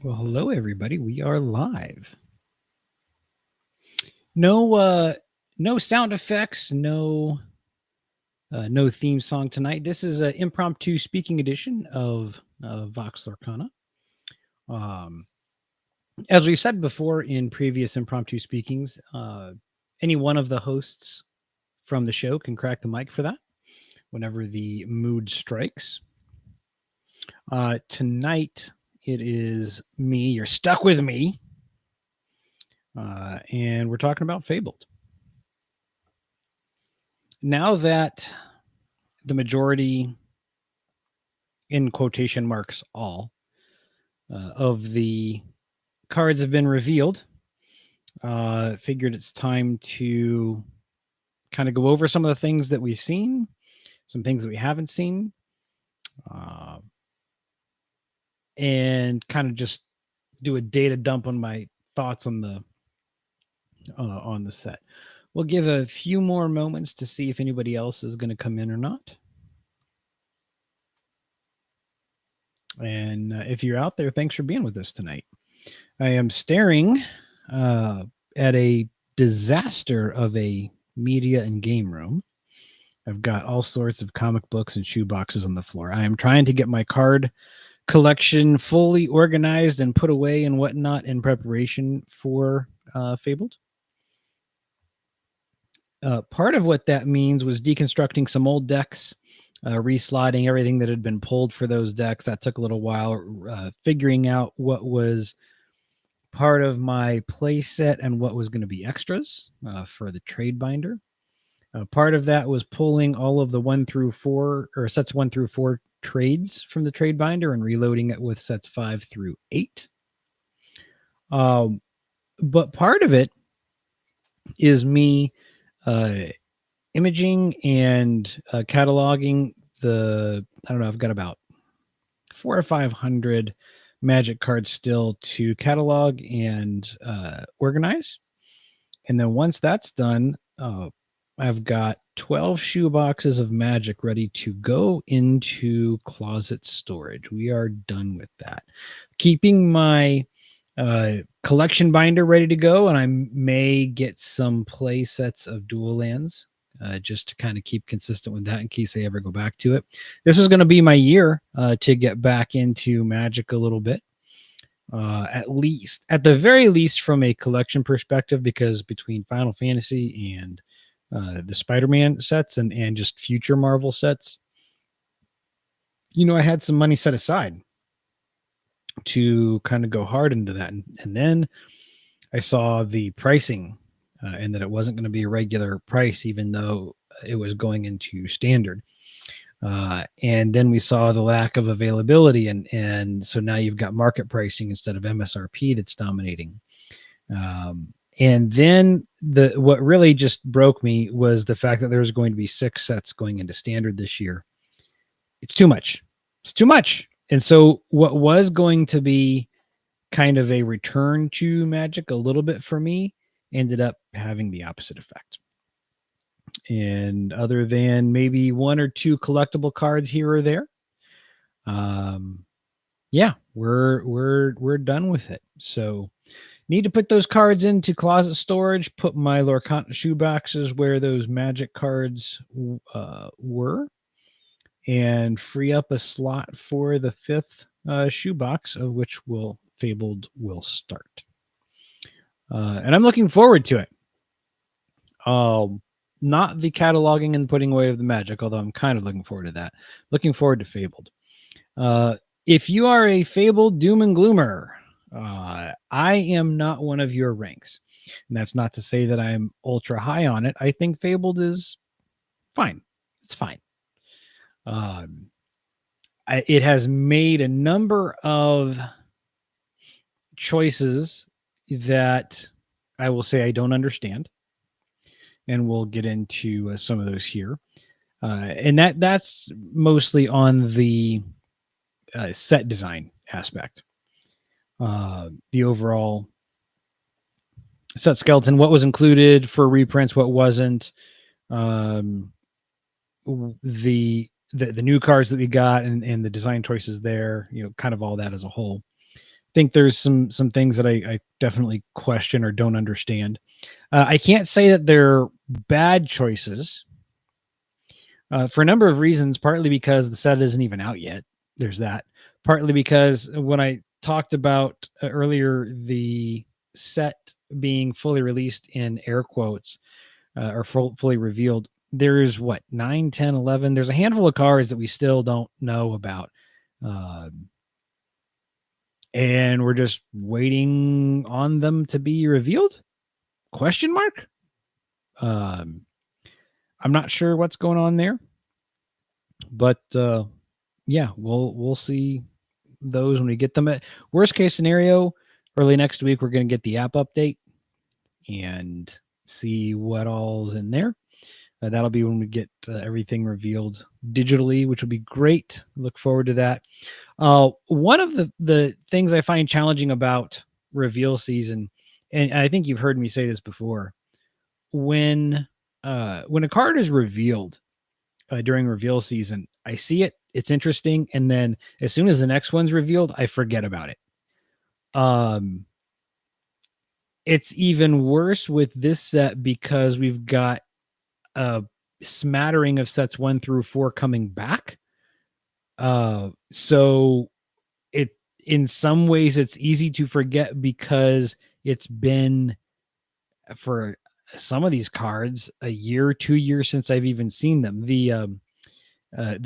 Well, hello everybody. We are live. No sound effects, no theme song tonight. This is an impromptu speaking edition of Vox Lorcana. Um, as we said before in previous impromptu speakings, any one of the hosts from the show can crack the mic for that whenever the mood strikes. Tonight it is me. You're stuck with me, and we're talking about Fabled. Now that the majority, in quotation marks, all of the cards have been revealed, figured it's time to kind of go over some of the things that we've seen, some things that we haven't seen, uh, and kind of just do a data dump on my thoughts on the set. We'll give a few more moments to see if anybody else is going to come in or not. And if you're out there, thanks for being with us tonight. I am staring at a disaster of a media and game room. I've got all sorts of comic books and shoe boxes on the floor. I am trying to get my card collection fully organized and put away and whatnot in preparation for Fabled. Part of what that means was deconstructing some old decks, resliding everything that had been pulled for those decks. That took a little while, figuring out what was part of my play set and what was going to be extras for the trade binder. Part of that was pulling all of the 1 through 4 or sets 1 through 4 trades from the trade binder and reloading it with sets 5 through 8. But part of it is me imaging and cataloging I don't know, I've got about 400 or 500 Magic cards still to catalog and organize. And then once that's done, I've got 12 shoe boxes of Magic ready to go into closet storage. We are done with that. Keeping my collection binder ready to go, and I may get some play sets of dual lands just to kind of keep consistent with that in case I ever go back to it. This is going to be my year to get back into Magic a little bit. At the very least, from a collection perspective, because between Final Fantasy and the Spider-Man sets and just future Marvel sets, I had some money set aside to kind of go hard into that. And then I saw the pricing and that it wasn't going to be a regular price, even though it was going into standard. And then we saw the lack of availability. And so now you've got market pricing instead of MSRP that's dominating. And then what really just broke me was the fact that there's going to be 6 sets going into standard this year. It's too much. It's too much. And so what was going to be kind of a return to Magic a little bit for me ended up having the opposite effect. And other than maybe 1 or 2 collectible cards here or there, yeah, we're done with it. So need to put those cards into closet storage, put my Lorcana shoe boxes where those Magic cards were, and free up a slot for the 5th shoe box, of which Fabled will start. And I'm looking forward to it. Not the cataloging and putting away of the Magic, although I'm kind of looking forward to that. Looking forward to Fabled. If you are a Fabled doom and gloomer, I am not one of your ranks. And that's not to say that I'm ultra high on it. I think Fabled is fine. It's fine. It has made a number of choices that I will say I don't understand. And we'll get into some of those here. And that's mostly on the set design aspect. The overall set skeleton, what was included for reprints, what wasn't, the new cards that we got and the design choices there, kind of all that as a whole. think there's some things that I definitely question or don't understand. I can't say that they're bad choices for a number of reasons. Partly because the set isn't even out yet. There's that. Partly because when I talked about earlier the set being fully released in air quotes or fully revealed, there's what 9, 10, 11. There's a handful of cards that we still don't know about. And we're just waiting on them to be revealed? Question mark? I'm not sure what's going on there, but yeah, we'll see those when we get them. At worst case scenario, early next week we're going to get the app update and see what all's in there. That'll be when we get everything revealed digitally, which will be great. Look forward to that. One of the things I find challenging about reveal season, and I think you've heard me say this before, when a card is revealed during reveal season, I see it, it's interesting, and then as soon as the next one's revealed, I forget about it. It's even worse with this set because we've got a smattering of sets 1 through 4 coming back. So it, in some ways, it's easy to forget because it's been, for some of these cards, a year, 2 years since I've even seen them. The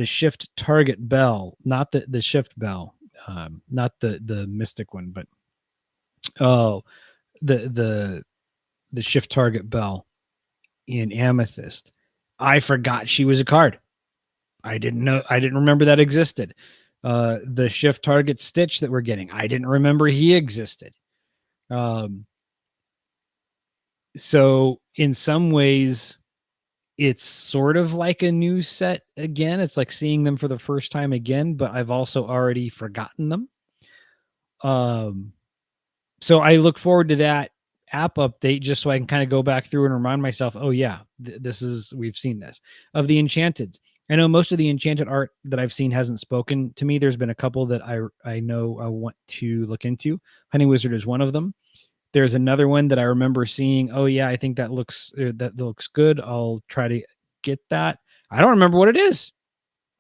shift target bell, not the shift bell, not the mystic one, but oh, the shift target bell in Amethyst. I forgot she was a card. I didn't remember that existed. The shift target Stitch that we're getting, I didn't remember he existed. So in some ways, it's sort of like a new set again. It's like seeing them for the first time again, but I've also already forgotten them. So I look forward to that app update just so I can kind of go back through and remind myself, oh yeah, we've seen this. Of the Enchanted, I know most of the Enchanted art that I've seen hasn't spoken to me. There's been a couple that I know I want to look into. Honey Wizard is one of them. There's another one that I remember seeing. Oh yeah, I think that looks good. I'll try to get that. I don't remember what it is.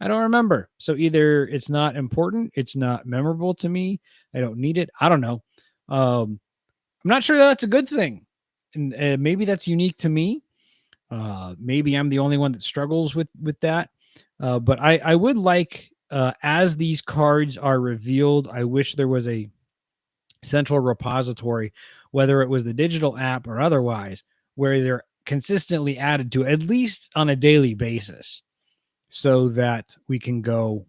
I don't remember. So either it's not important, it's not memorable to me, I don't need it. I don't know. I'm not sure that's a good thing, and maybe that's unique to me. Maybe I'm the only one that struggles with that. But I would like, as these cards are revealed, I wish there was a central repository, whether it was the digital app or otherwise, where they're consistently added to at least on a daily basis, so that we can go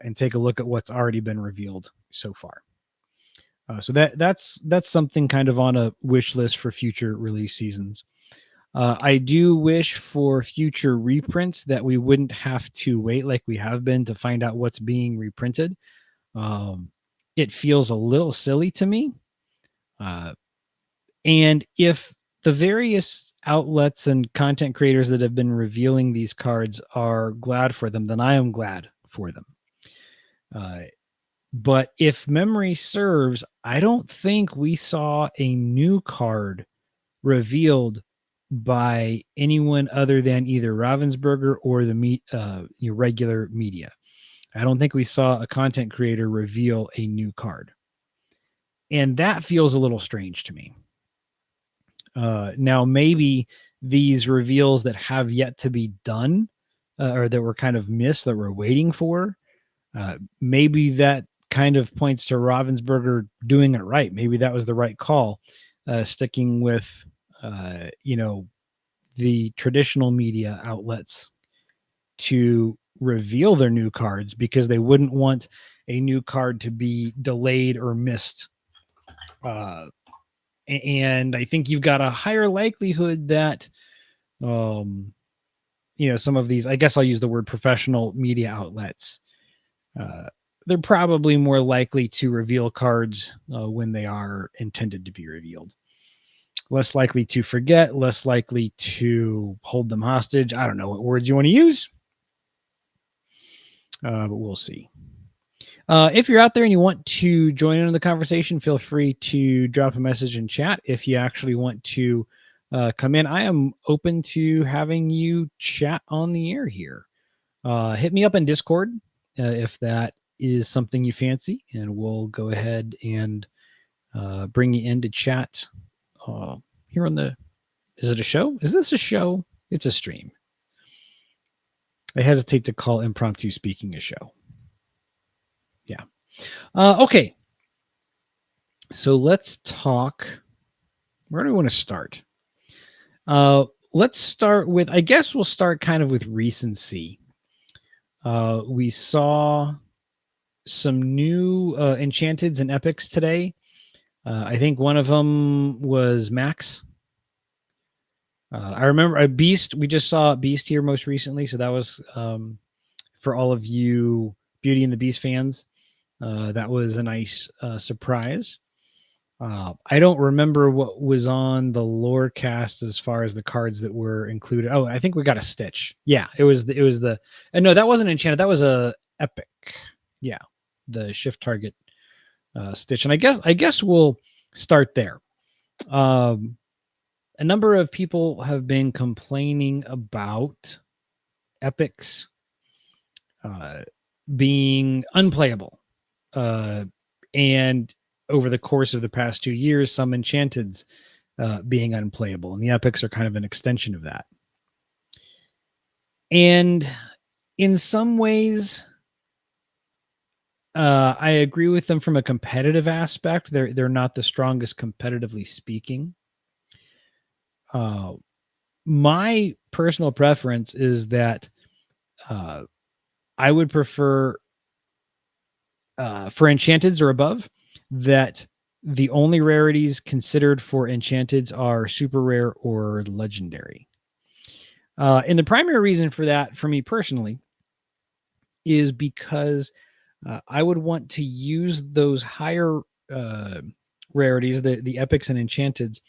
and take a look at what's already been revealed so far. So that's something kind of on a wish list for future release seasons. I do wish for future reprints that we wouldn't have to wait like we have been to find out what's being reprinted. It feels a little silly to me. And if the various outlets and content creators that have been revealing these cards are glad for them, then I am glad for them. But if memory serves, I don't think we saw a new card revealed by anyone other than either Ravensburger or the regular media. I don't think we saw a content creator reveal a new card. And that feels a little strange to me. Now, maybe these reveals that have yet to be done or that were kind of missed that we're waiting for, maybe that kind of points to Ravensburger doing it right. Maybe that was the right call, sticking with, the traditional media outlets to reveal their new cards because they wouldn't want a new card to be delayed or missed. And I think you've got a higher likelihood that, some of these, I guess I'll use the word professional media outlets, they're probably more likely to reveal cards when they are intended to be revealed. Less likely to forget, less likely to hold them hostage. I don't know what words you want to use, but we'll see. If you're out there and you want to join in the conversation, feel free to drop a message in chat. If you actually want to come in, I am open to having you chat on the air here. Hit me up in Discord if that is something you fancy, and we'll go ahead and bring you in to chat here on the. Is it a show? Is this a show? It's a stream. I hesitate to call Impromptu Speaking a show. Yeah. Okay. So let's talk. Where do we want to start? Let's start with, I guess we'll start kind of with recency. We saw some new enchanteds and epics today. I think one of them was Max. I remember a Beast. We just saw Beast here most recently. So that was for all of you Beauty and the Beast fans. That was a nice surprise. I don't remember what was on the lore cast as far as the cards that were included. Oh, I think we got a Stitch. Yeah, it was the no, that wasn't enchanted. That was a epic. Yeah, the shift target Stitch. And I guess we'll start there. A number of people have been complaining about epics being unplayable. And over the course of the past 2 years, some enchanteds being unplayable. And the epics are kind of an extension of that. And in some ways, I agree with them from a competitive aspect. They're not the strongest competitively speaking. My personal preference is that I would prefer for enchanteds or above that the only rarities considered for enchanteds are super rare or legendary. And the primary reason for that, for me personally, is because I would want to use those higher rarities, the epics and enchanteds,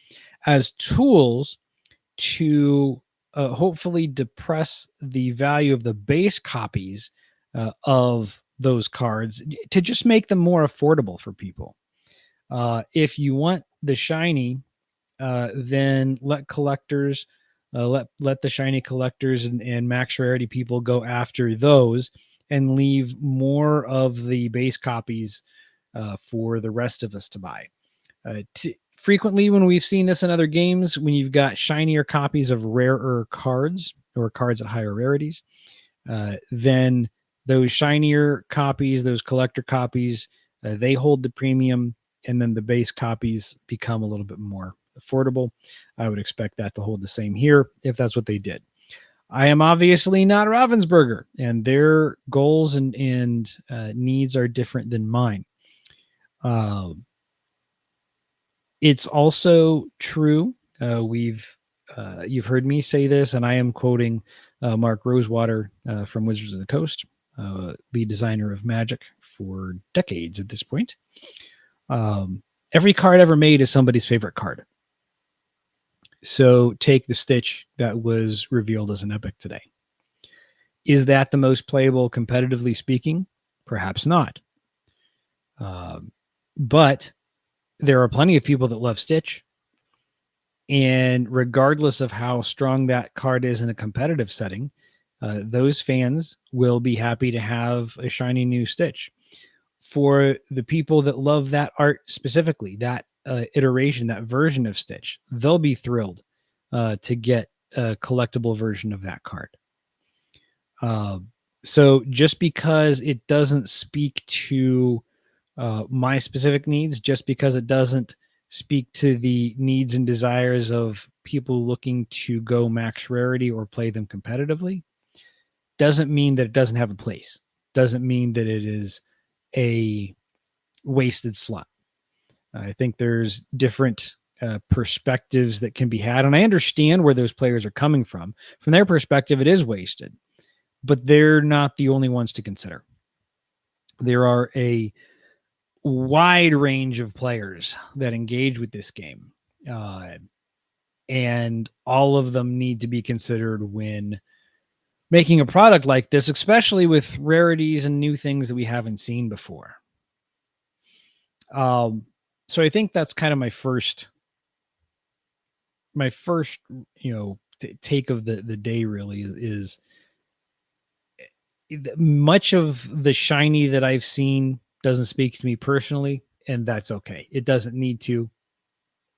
as tools to hopefully depress the value of the base copies of those cards to just make them more affordable for people. If you want the shiny, then let collectors, let the shiny collectors and max rarity people go after those and leave more of the base copies for the rest of us to buy. Frequently, when we've seen this in other games, when you've got shinier copies of rarer cards or cards at higher rarities, then those shinier copies, those collector copies, they hold the premium, and then the base copies become a little bit more affordable. I would expect that to hold the same here if that's what they did. I am obviously not Ravensburger, and their goals and needs are different than mine. It's also true. You've heard me say this, and I am quoting Mark Rosewater from Wizards of the Coast, lead designer of Magic for decades at this point. Every card ever made is somebody's favorite card. So take the Stitch that was revealed as an epic today. Is that the most playable competitively speaking? Perhaps not. But there are plenty of people that love Stitch. And regardless of how strong that card is in a competitive setting, those fans will be happy to have a shiny new Stitch. For the people that love that art specifically, that iteration, that version of Stitch, they'll be thrilled to get a collectible version of that card. So just because it doesn't speak to my specific needs, just because it doesn't speak to the needs and desires of people looking to go max rarity or play them competitively, doesn't mean that it doesn't have a place. Doesn't mean that it is a wasted slot. I think there's different perspectives that can be had, and I understand where those players are coming from. From their perspective, it is wasted, but they're not the only ones to consider. There are a wide range of players that engage with this game, and all of them need to be considered when making a product like this, especially with rarities and new things that we haven't seen before. So I think that's kind of my first, take of the day really is much of the shiny that I've seen doesn't speak to me personally, and that's okay. It doesn't need to,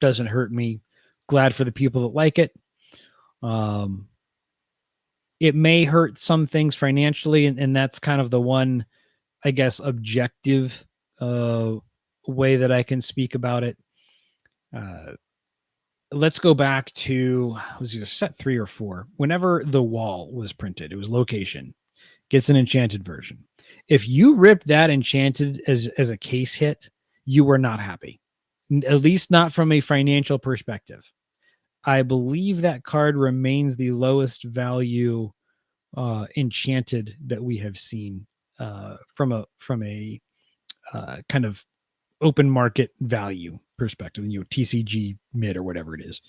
doesn't hurt me. Glad for the people that like it. Um, it may hurt some things financially, and that's kind of the one, I guess, objective uh, way that I can speak about it. Uh, let's go back to, it was either set 3 or 4. Whenever the wall was printed, it was location gets an enchanted version. If you ripped that enchanted as a case hit, you were not happy, at least not from a financial perspective. I believe that card remains the lowest value enchanted that we have seen from a kind of open market value perspective, TCG mid or whatever it is.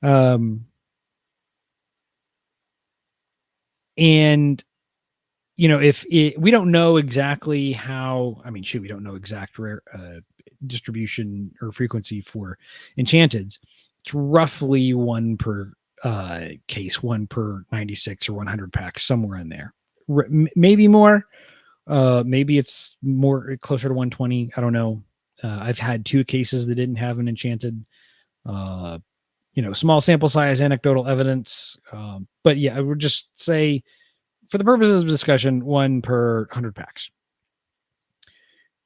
And if we don't know exactly how, we don't know exact rare distribution or frequency for enchanteds. It's roughly one per case, one per 96 or 100 packs, somewhere in there. Maybe more. Maybe it's more closer to 120. I don't know. I've had 2 cases that didn't have an enchanted. Small sample size, anecdotal evidence. But yeah, I would just say, for the purposes of discussion, 1 per 100 packs.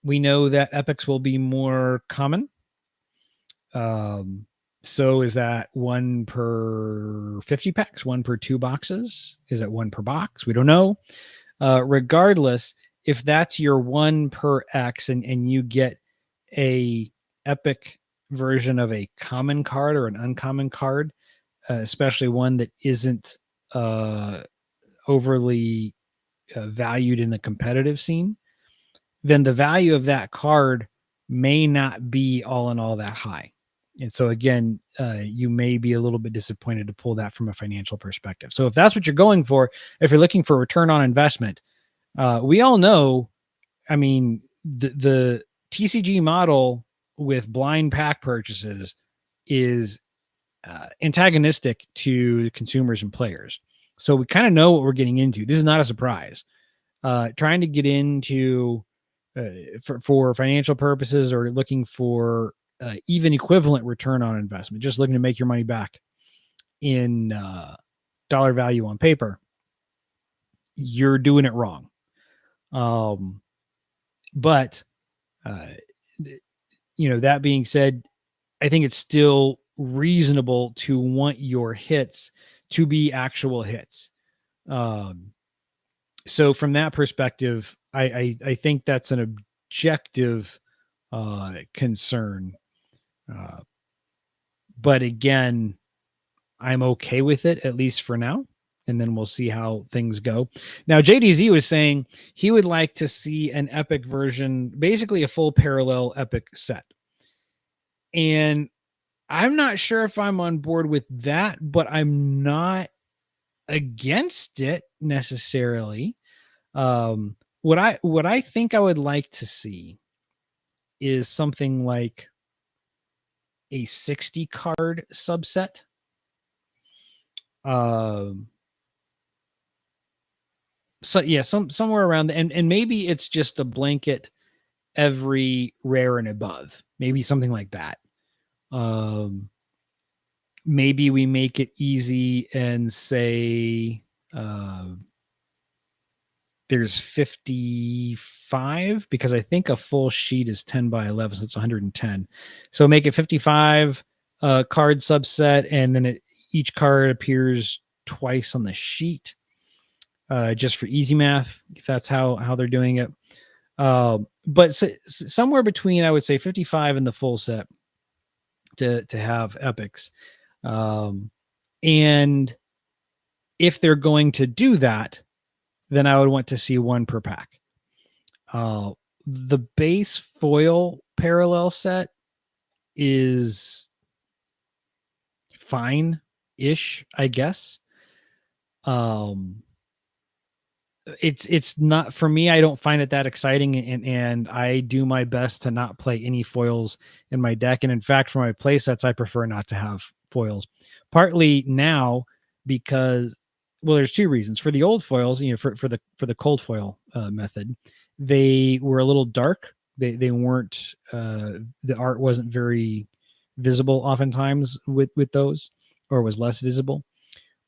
We know that epics will be more common. So is that 1 per 50 packs, 1 per 2 boxes? Is that 1 per box? We don't know. Regardless, if that's your 1 per X and you get a epic version of a common card or an uncommon card, especially one that isn't overly valued in the competitive scene, then the value of that card may not be all in all that high. And so again, you may be a little bit disappointed to pull that from a financial perspective. So if that's what you're going for, if you're looking for return on investment, we all know, the TCG model with blind pack purchases is antagonistic to consumers and players. So we kind of know what we're getting into. This is not a surprise. Trying to get into for financial purposes or looking for even equivalent return on investment, just looking to make your money back in dollar value on paper, you're doing it wrong. But that being said, I think it's still reasonable to want your hits to be actual hits. So from that perspective, I think that's an objective concern. But again, I'm okay with it, at least for now. And then we'll see how things go. Now, JDZ was saying he would like to see an epic version, basically a full parallel epic set. And I'm not sure if I'm on board with that, but I'm not against it necessarily. What I think I would like to see is something like a 60 card subset. So yeah, somewhere around and maybe it's just a blanket every rare and above, maybe something like that. Maybe we make it easy and say there's 55, because I think a full sheet is 10 by 11, so it's 110. So make it 55 card subset, and then each card appears twice on the sheet, just for easy math, if that's how they're doing it. But somewhere between, I would say, 55 and the full set to have epics. And if they're going to do that, then I would want to see 1 per pack. The base foil parallel set is fine-ish, I guess. it's not for me. I don't find it that exciting, and I do my best to not play any foils in my deck. And in fact, for my play sets, I prefer not to have foils. Partly now because, well, there's two reasons. For the old foils, for the cold foil method, they were a little dark. They weren't the art wasn't very visible oftentimes with those, or was less visible.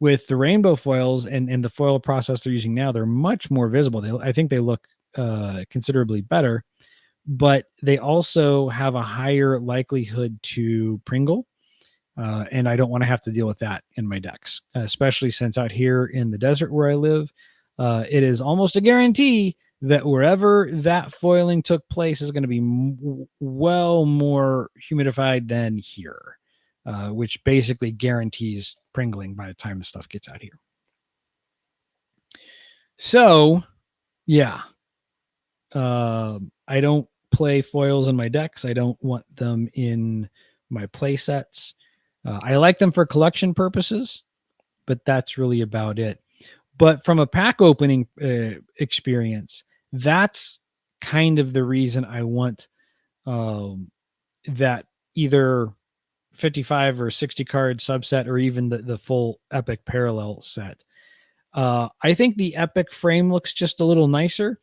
With the rainbow foils and the foil process they're using now, they're much more visible. I think they look considerably better, but they also have a higher likelihood to pringle. And I don't want to have to deal with that in my decks, especially since out here in the desert where I live, it is almost a guarantee that wherever that foiling took place is going to be well more humidified than here, which basically guarantees pringling by the time the stuff gets out here. So, yeah, I don't play foils in my decks. I don't want them in my play sets. I like them for collection purposes, but that's really about it. But from a pack opening experience, that's kind of the reason I want that either 55 or 60 card subset, or even the full epic parallel set. I think the epic frame looks just a little nicer.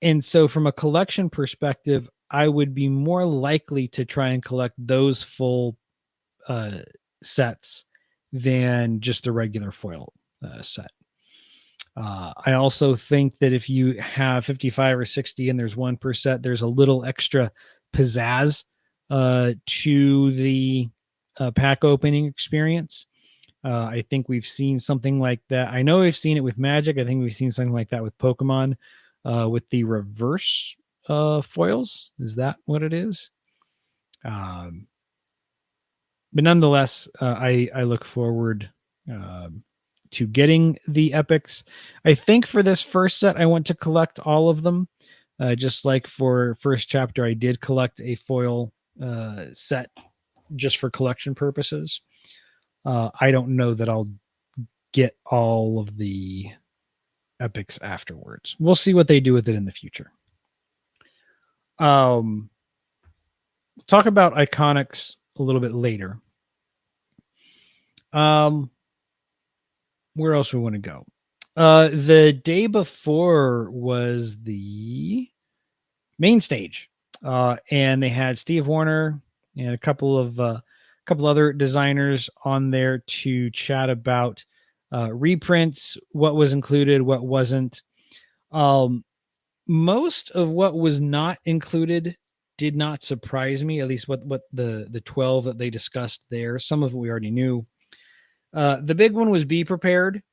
And so from a collection perspective, I would be more likely to try and collect those full sets than just a regular foil set. I also think that if you have 55 or 60 and there's one per set, there's a little extra pizzazz to the pack opening experience. I think we've seen something like that. I know we've seen it with Magic. I think we've seen something like that with Pokemon, with the reverse foils. Is that what it is? But nonetheless, I look forward to getting the epics. I think for this first set, I want to collect all of them. Just like for first chapter, I did collect a foil set just for collection purposes. I don't know that I'll get all of the epics afterwards. We'll see what they do with it in the future. Talk about iconics a little bit later. Where else we want to go? The day before was the main stage, and they had Steve Warner and a couple other designers on there to chat about reprints, what was included, what wasn't. Most of what was not included did not surprise me, at least what the 12 that they discussed there. Some of it we already knew. The big one was Be Prepared.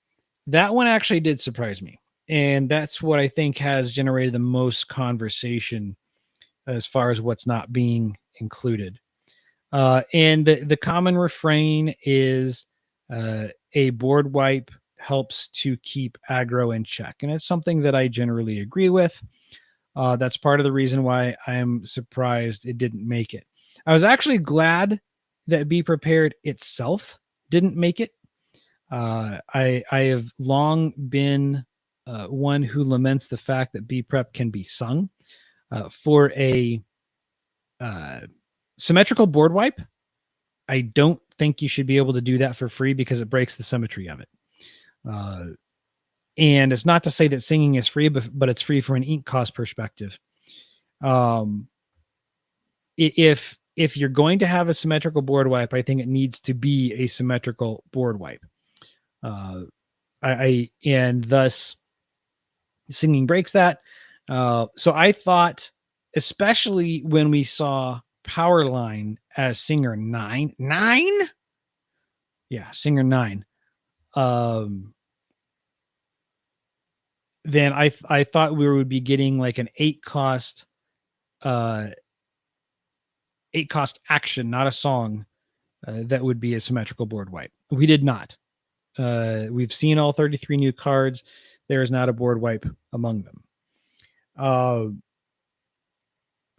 That one actually did surprise me. And that's what I think has generated the most conversation as far as what's not being included. And the common refrain is a board wipe helps to keep aggro in check. And it's something that I generally agree with. That's part of the reason why I'm surprised it didn't make it. I was actually glad that Be Prepared itself didn't make it. I have long been one who laments the fact that Be Prep can be sung. For a symmetrical board wipe, I don't think you should be able to do that for free because it breaks the symmetry of it. And it's not to say that singing is free, but it's free from an ink cost perspective. If you're going to have a symmetrical board wipe, I think it needs to be a symmetrical board wipe. And thus singing breaks that. So I thought, especially when we saw Powerline as Singer 9, yeah, Singer 9. Then I thought we would be getting like an 8 cost action, not a song, that would be a symmetrical board wipe. We did not. We've seen all 33 new cards. There is not a board wipe among them.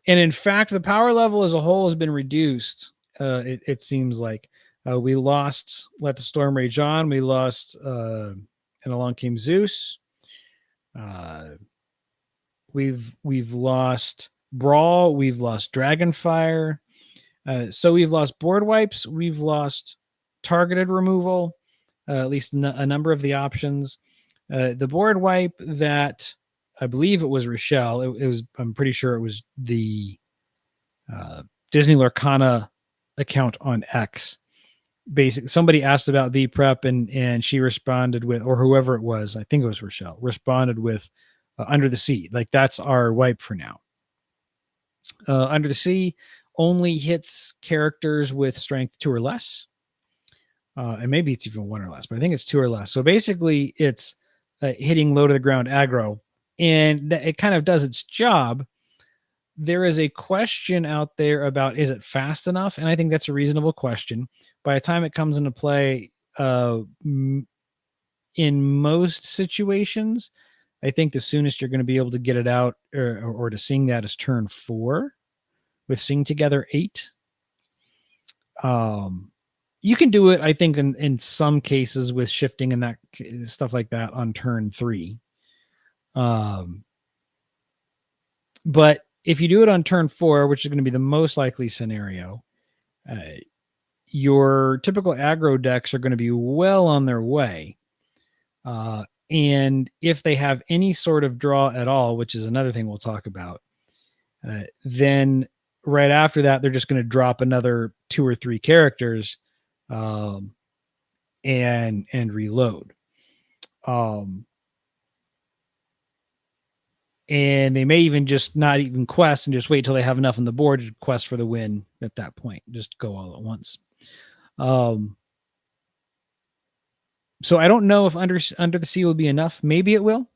And in fact, the power level as a whole has been reduced. It seems like we lost Let the Storm Rage On. We lost And Along Came Zeus. Uh, we've lost Brawl. We've lost Dragonfire. So we've lost board wipes. We've lost targeted removal. At least a number of the options. The board wipe that I believe it was Rochelle. It was. I'm pretty sure it was the Disney Lorcana account on X. Basically, somebody asked about V prep and she responded with, or whoever it was, I think it was Rochelle, responded with Under the Sea. Like that's our wipe for now. Under the Sea only hits characters with strength 2 or less. And maybe it's even 1 or less, but I think it's 2 or less. So basically, it's hitting low to the ground aggro, and it kind of does its job. There is a question out there about, is it fast enough? And I think that's a reasonable question. By the time it comes into play, in most situations, I think the soonest you're going to be able to get it out or to sing that is turn 4 with Sing Together 8. You can do it, I think, in some cases with shifting and that stuff like that on turn 3. But if you do it on turn 4, which is going to be the most likely scenario, your typical aggro decks are going to be well on their way. And if they have any sort of draw at all, which is another thing we'll talk about, then right after that, they're just going to drop another 2 or 3 characters and reload. And they may even just not even quest and just wait till they have enough on the board to quest for the win at that point. Just go all at once. So I don't know if Under the Sea will be enough. Maybe it will.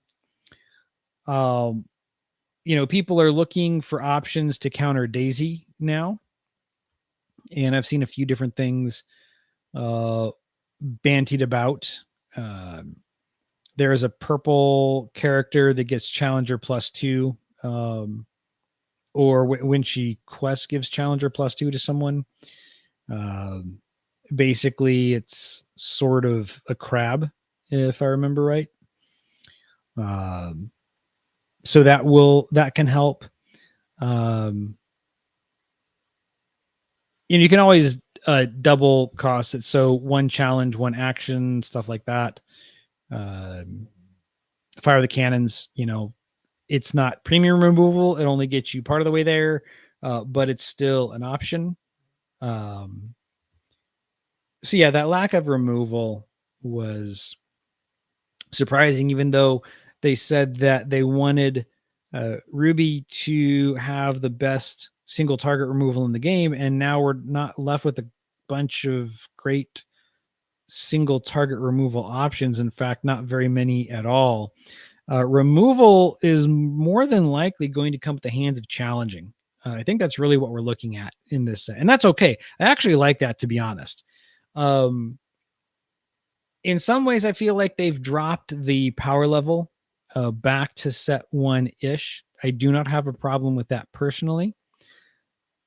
People are looking for options to counter Daisy now. And I've seen a few different things bantied about. There is a purple character that gets Challenger +2, or when she quests gives Challenger +2 to someone. Basically, it's sort of a crab, if I remember right. So that can help. You can always double cost it. So 1 challenge, 1 action, stuff like that. Fire the cannons, it's not premium removal. It only gets you part of the way there, but it's still an option. So yeah, that lack of removal was surprising, even though they said that they wanted Ruby to have the best single target removal in the game. And now we're not left with a bunch of great single target removal options. In fact, not very many at all. Removal is more than likely going to come at the hands of challenging. I think that's really what we're looking at in this set. And that's okay. I actually like that, to be honest. In some ways, I feel like they've dropped the power level back to set 1-ish. I do not have a problem with that personally.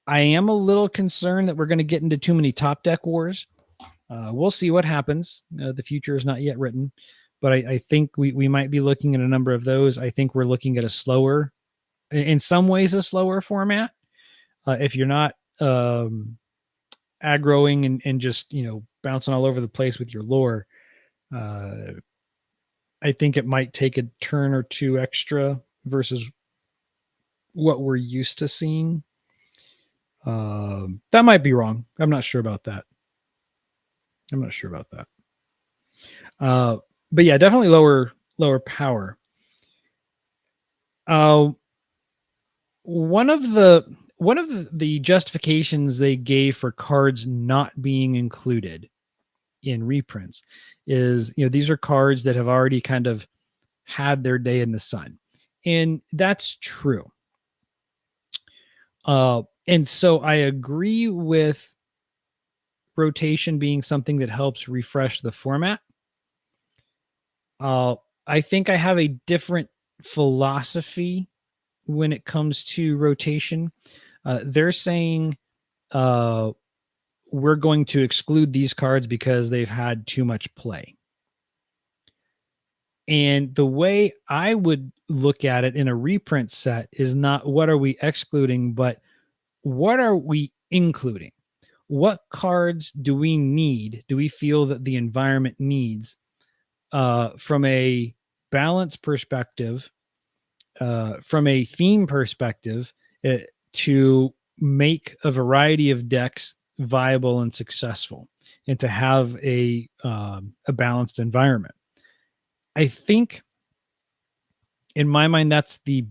I am a little concerned that we're going to get into too many top deck wars. We'll see what happens. The future is not yet written, but I think we might be looking at a number of those. I think we're looking at in some ways, a slower format. If you're not aggroing and just, bouncing all over the place with your lore, I think it might take a turn or 2 extra versus what we're used to seeing. That might be wrong. I'm not sure about that. But yeah, definitely lower power. One of the justifications they gave for cards not being included in reprints is, these are cards that have already kind of had their day in the sun, and that's true. And so I agree with rotation being something that helps refresh the format. I think I have a different philosophy when it comes to rotation. They're saying we're going to exclude these cards because they've had too much play. And the way I would look at it in a reprint set is not what are we excluding, but what are we including? What cards do we need? Do we feel that the environment needs from a balance perspective, from a theme perspective, uh, to make a variety of decks viable and successful, and to have a balanced environment? I think, in my mind, that's the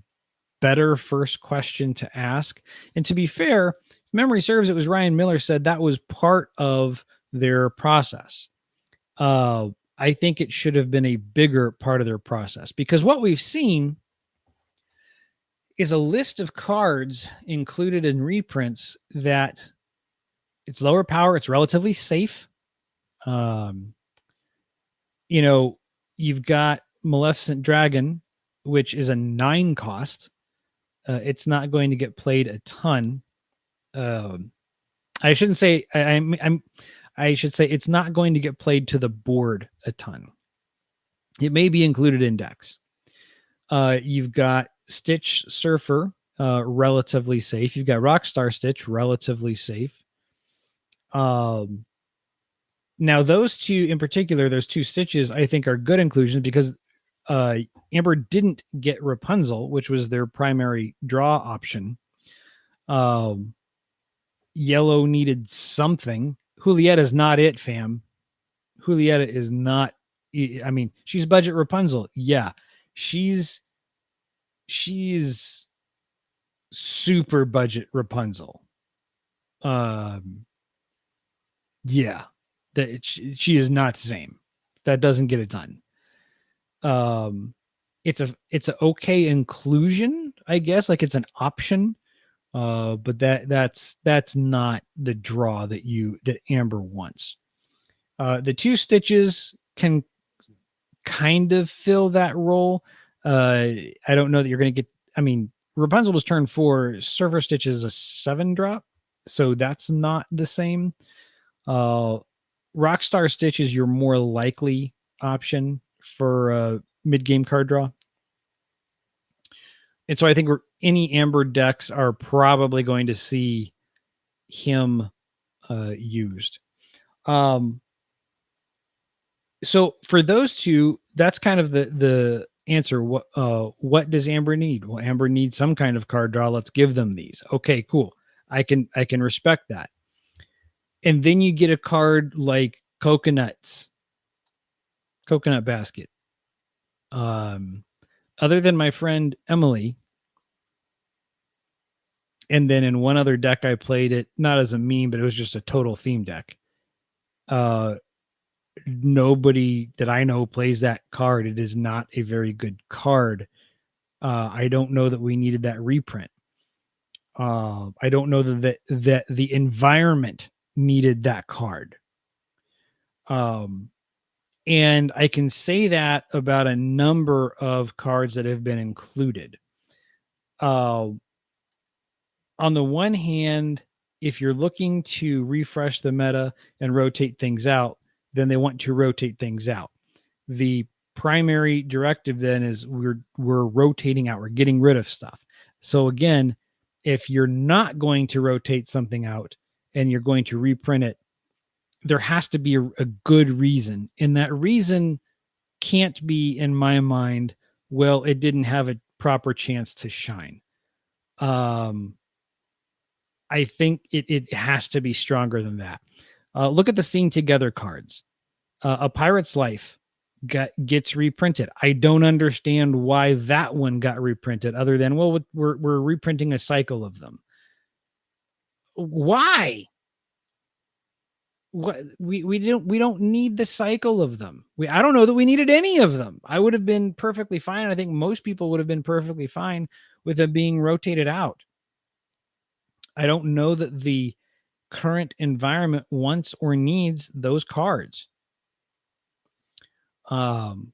better first question to ask. And to be fair, memory serves, it was Ryan Miller said that was part of their process. Uh, I think it should have been a bigger part of their process, because what we've seen is a list of cards included in reprints that it's lower power, it's relatively safe. Um, you know, you've got Maleficent Dragon, which is a 9 cost. It's not going to get played a ton. Um, I shouldn't say I should say it's not going to get played to the board a ton. It may be included in decks. You've got Stitch Surfer, relatively safe. You've got Rockstar Stitch, relatively safe. Um, Now those two in particular, those two Stitches, I think are good inclusions because uh, Amber didn't get Rapunzel, which was their primary draw option. Um, Yellow needed something. Julieta is not it, fam. Julieta is not. I mean, she's budget Rapunzel. Yeah, she's she's super budget Rapunzel. Um, yeah, that she is not the same. That doesn't get it done. Um, it's a okay inclusion, I guess. Like it's an option. But that's not the draw that Amber wants. The two Stitches can kind of fill that role. I don't know that you're going to get. I mean, Rapunzel was turn 4. Surfer Stitch is a 7 drop, so that's not the same. Uh, Rockstar Stitch is your more likely option for mid game card draw, and so I think any Amber decks are probably going to see him used. Um, so for those two, that's kind of the answer. What does Amber need? Well, Amber needs some kind of card draw. Let's give them these. Okay, cool. I can respect that. And then you get a card like Coconut Basket. Um, Other than my friend Emily, and then in one other deck I played it not as a meme, but it was just a total theme deck. Uh, Nobody that I know plays that card. It is not a very good card. I don't know that we needed that reprint. I don't know that the environment needed that card. Um, and I can say that about a number of cards that have been included. Uh, on the one hand, if you're looking to refresh the meta and rotate things out, then they want to rotate things out. The primary directive then is we're rotating out, we're getting rid of stuff. So again, if you're not going to rotate something out and you're going to reprint it, there has to be a good reason, and that reason can't be, in my mind, well, it didn't have a proper chance to shine. um I think it has to be stronger than that. Look at the Sing Together cards. A Pirate's Life gets reprinted. I don't understand why that one got reprinted, other than, well, we're reprinting a cycle of them. Why? What we don't need the cycle of them. I don't know that we needed any of them. I would have been perfectly fine. I think most people would have been perfectly fine with them being rotated out. I don't know that the current environment wants or needs those cards. Um,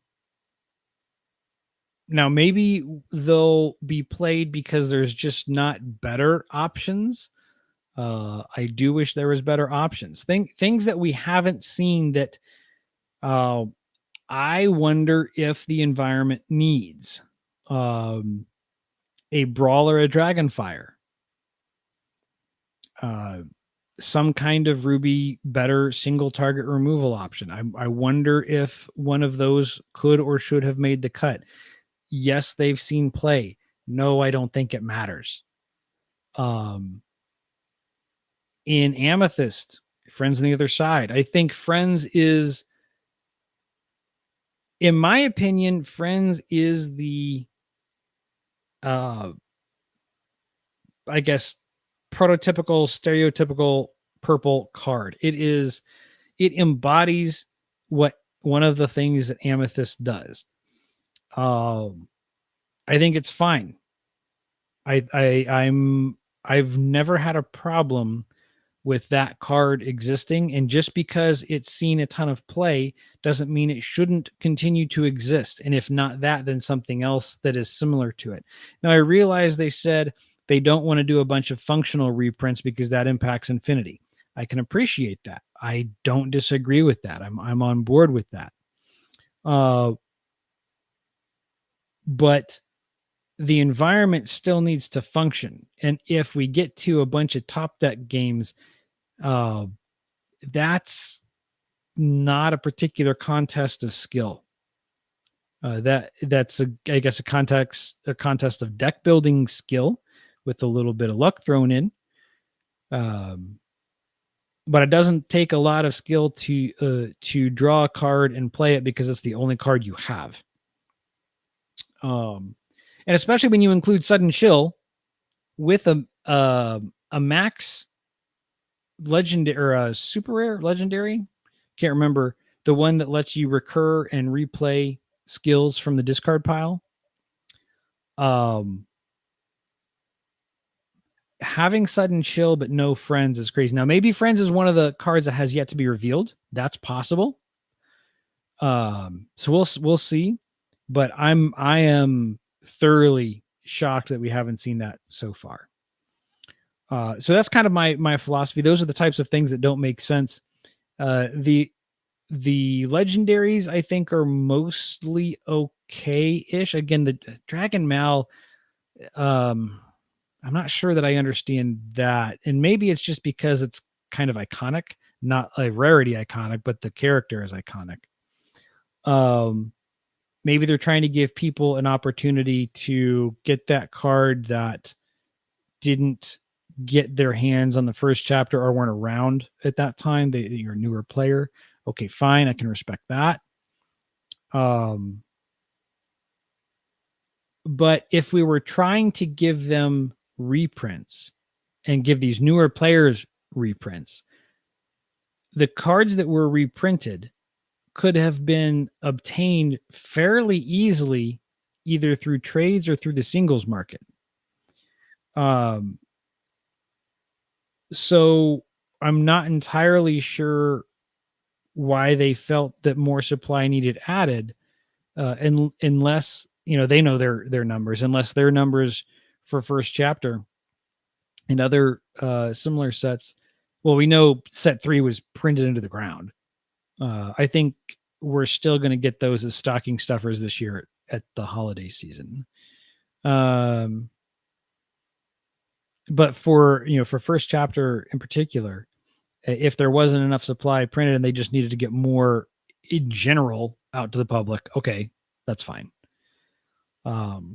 Now maybe they'll be played because there's just not better options. I do wish there was better options. Things that we haven't seen that uh, I wonder if the environment needs a brawl or a dragonfire, some kind of Ruby better single target removal option. I wonder if one of those could or should have made the cut. Yes, they've seen play. No, I don't think it matters. In Amethyst, Friends on the Other Side, I think Friends is, in my opinion, Friends is the I guess prototypical, stereotypical purple card. It embodies what one of the things that Amethyst does. I think it's fine. I've never had a problem with that card existing, and just because it's seen a ton of play doesn't mean it shouldn't continue to exist. And if not that, then something else that is similar to it. Now I realize they said they don't want to do a bunch of functional reprints because that impacts Infinity. I can appreciate that. I don't disagree with that. I'm on board with that. But the environment still needs to function. And if we get to a bunch of top deck games, that's not a particular contest of skill. That's I guess a contest of deck building skill with a little bit of luck thrown in. But it doesn't take a lot of skill to draw a card and play it because it's the only card you have. And especially when you include Sudden Chill with a max legendary or a super rare legendary, can't remember, the one that lets you recur and replay skills from the discard pile. Having Sudden Chill but no Friends is crazy. Now maybe Friends is one of the cards that has yet to be revealed. That's possible. So we'll see. But I am thoroughly shocked that we haven't seen that so far. So that's kind of my philosophy. Those are the types of things that don't make sense. The legendaries I think are mostly okay-ish. Again, the Dragon Mal, I'm not sure that I understand that. And maybe it's just because it's kind of iconic, not a rarity iconic, but the character is iconic. Maybe they're trying to give people an opportunity to get that card that didn't get their hands on the first chapter or weren't around at that time. You're a newer player. Okay, fine. I can respect that. But if we were trying to give them reprints and give these newer players reprints, the cards that were reprinted could have been obtained fairly easily, either through trades or through the singles market. So I'm not entirely sure why they felt that more supply needed added, and unless they know their numbers, unless their numbers for first chapter and other similar sets. Well, we know set 3 was printed into the ground. I think we're still going to get those as stocking stuffers this year at the holiday season. But for first chapter in particular, if there wasn't enough supply printed and they just needed to get more in general out to the public, okay, that's fine. But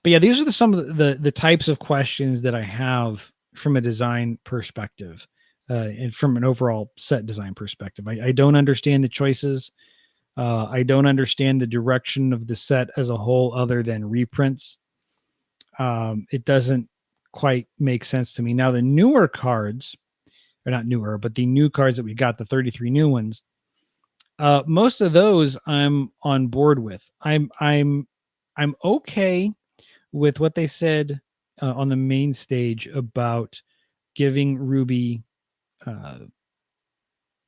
yeah, these are some of the types of questions that I have from a design perspective, and from an overall set design perspective. I don't understand the choices. I don't understand the direction of the set as a whole, other than reprints. It doesn't quite make sense to me. Now, the newer cards, or not newer, but the new cards that we got, the 33 new ones, most of those I'm on board with. I'm okay with what they said on the main stage about giving Ruby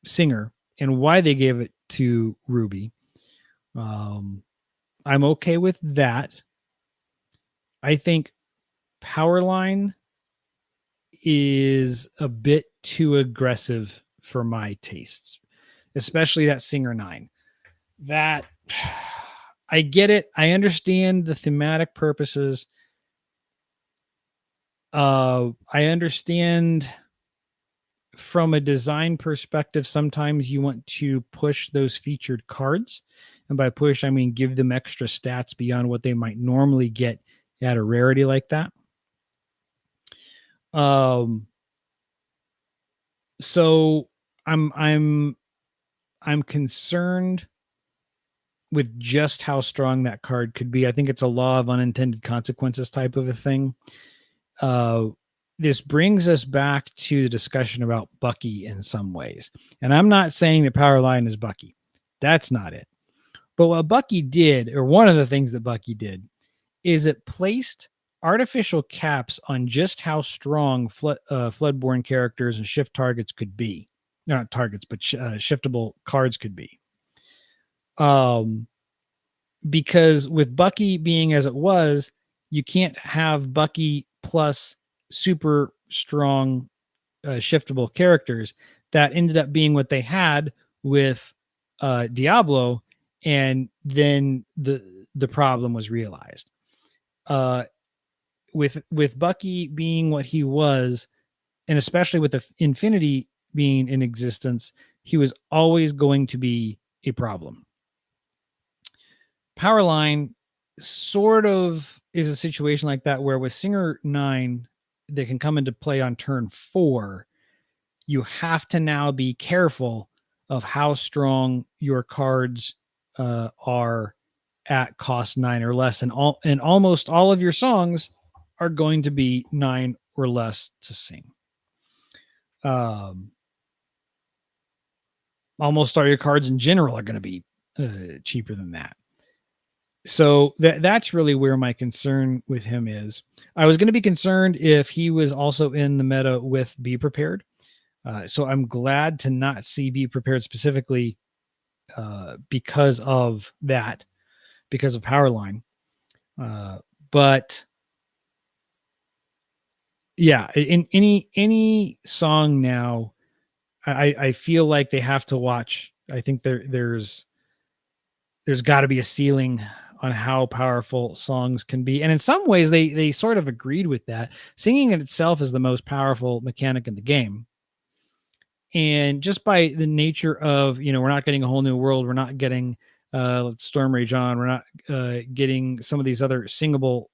Singer and why they gave it to Ruby. I'm okay with that. I think Powerline is a bit too aggressive for my tastes, especially that Singer 9. that I get it. I understand the thematic purposes. I understand from a design perspective, sometimes you want to push those featured cards. And by push, I mean give them extra stats beyond what they might normally get at a rarity like that. Um, so I'm concerned with just how strong that card could be. I think it's a law of unintended consequences type of a thing. Uh, this brings us back to the discussion about Bucky in some ways. And I'm not saying that Powerline is Bucky. That's not it. But what Bucky did, or one of the things that Bucky did, is it placed artificial caps on just how strong Floodborn characters and shift targets could be. Not targets, but shiftable cards could be. Because with Bucky being as it was, you can't have Bucky plus super strong shiftable characters. That ended up being what they had with Diablo, and then the problem was realized. With Bucky being what he was, and especially with the Infinity being in existence, he was always going to be a problem. Powerline sort of is a situation like that where with Singer 9 that can come into play on turn 4, you have to now be careful of how strong your cards are at cost 9 or less, and almost all of your songs are going to be 9 or less to sing. Almost all your cards in general are going to be cheaper than that. So that's really where my concern with him is. I was going to be concerned if he was also in the meta with Be Prepared. So I'm glad to not see Be Prepared specifically because of that, because of Powerline. But yeah, in any song now, I feel like they have to watch. I think there's got to be a ceiling on how powerful songs can be. And in some ways they sort of agreed with that. Singing in itself is the most powerful mechanic in the game. And just by the nature of, we're not getting a whole new world, we're not getting Storm Rage On, we're not getting some of these other singable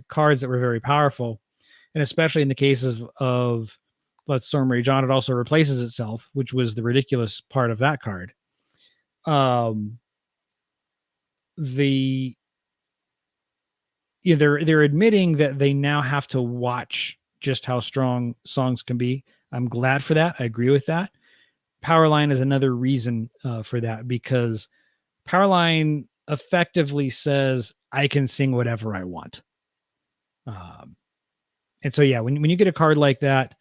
cards that were very powerful. And especially in the case of Let Storm Rage On, it also replaces itself, which was the ridiculous part of that card. They're admitting that they now have to watch just how strong songs can be. I'm glad for that. I agree with that. Powerline is another reason for that, because Powerline effectively says I can sing whatever I want. And so, yeah, when you get a card like that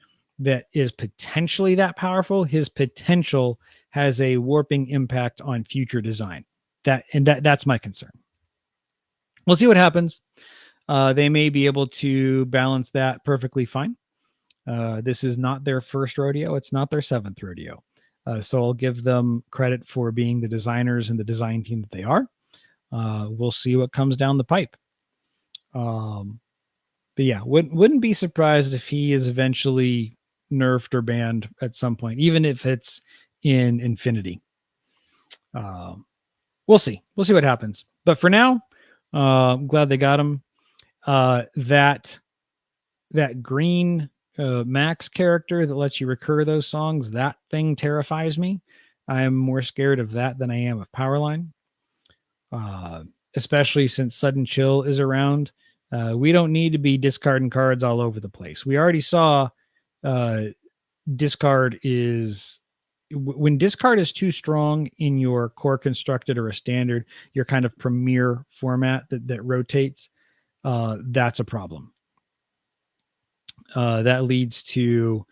is potentially that powerful, his potential has a warping impact on future design. That's my concern. We'll see what happens. They may be able to balance that perfectly fine. This is not their first rodeo. It's not their 7th rodeo. So I'll give them credit for being the designers and the design team that they are. We'll see what comes down the pipe. But yeah, wouldn't be surprised if he is eventually nerfed or banned at some point, even if it's in Infinity. We'll see. We'll see what happens. But for now, I'm glad they got him. That green Max character that lets you recur those songs, that thing terrifies me. I'm more scared of that than I am of Powerline. Especially since Sudden Chill is around. We don't need to be discarding cards all over the place. We already saw discard is when discard is too strong in your core constructed or a standard, your kind of premier format that rotates. That's a problem. That leads to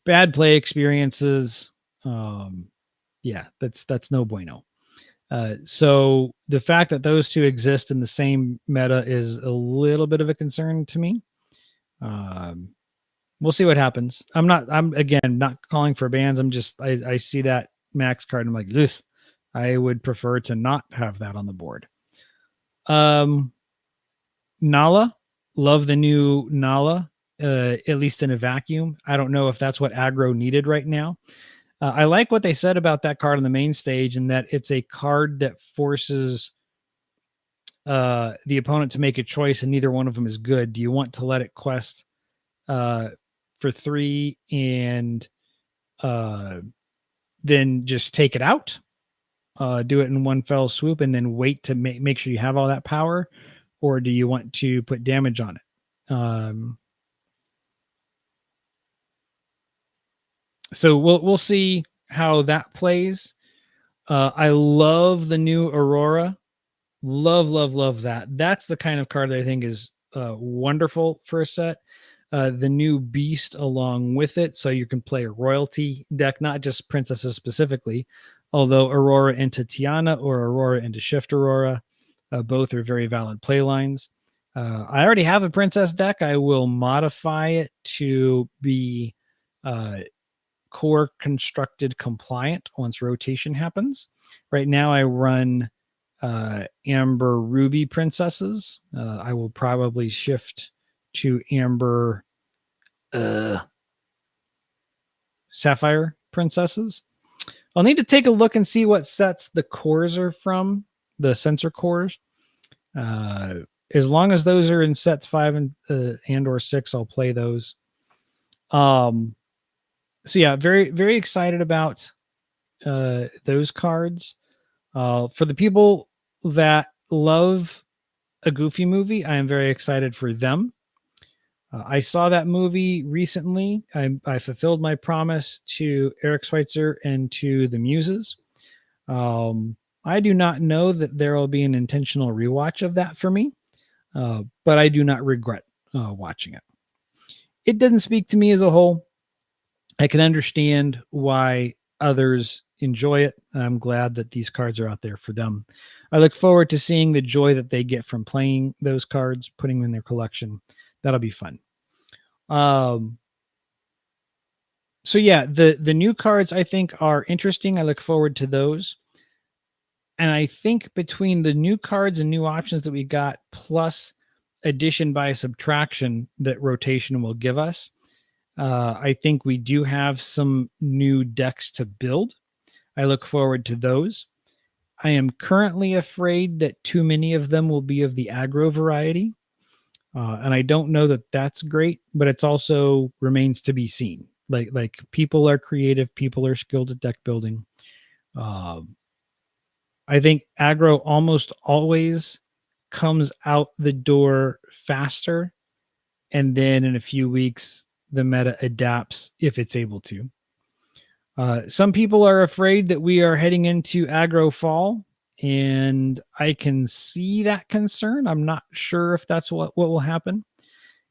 bad play experiences. Yeah, that's no bueno. So the fact that those two exist in the same meta is a little bit of a concern to me. We'll see what happens. I'm again not calling for bans. I see that Max card and I'm like, I would prefer to not have that on the board. Um, Nala, love the new Nala, at least in a vacuum. I don't know if that's what aggro needed right now. I like what they said about that card on the main stage, and that it's a card that forces the opponent to make a choice, and neither one of them is good. Do you want to let it quest for 3 and uh, then just take it out, do it in one fell swoop, and then wait to make sure you have all that power, or do you want to put damage on it? So we'll see how that plays. I love the new Aurora. Love that. That's the kind of card that I think is wonderful for a set. The new Beast along with it, so you can play a royalty deck, not just princesses specifically, although Aurora into Tiana or Aurora into Shift Aurora, both are very valid play lines. I already have a princess deck. I will modify it to be uh, core constructed compliant once rotation happens. Right now, I run Amber Ruby princesses. I will probably shift to Amber Sapphire princesses. I'll need to take a look and see what sets the cores are from, the sensor cores. As long as those are in sets 5 and or 6, I'll play those. So yeah, very excited about those cards. For the people that love a Goofy movie, I am very excited for them. I saw that movie recently. I fulfilled my promise to Eric Schweitzer and to the Muses. I do not know that there will be an intentional rewatch of that for me, but I do not regret watching it. It doesn't speak to me as a whole. I can understand why others enjoy it. I'm glad that these cards are out there for them. I look forward to seeing the joy that they get from playing those cards, putting them in their collection. That'll be fun. So yeah, the new cards I think are interesting. I look forward to those. And I think between the new cards and new options that we got, plus addition by subtraction that rotation will give us, I think we do have some new decks to build. I look forward to those. I am currently afraid that too many of them will be of the aggro variety. And I don't know that that's great, but it's also remains to be seen. Like people are creative, people are skilled at deck building. I think aggro almost always comes out the door faster, and then in a few weeks the meta adapts if it's able to. Some people are afraid that we are heading into aggro fall, and I can see that concern. I'm not sure if that's what will happen.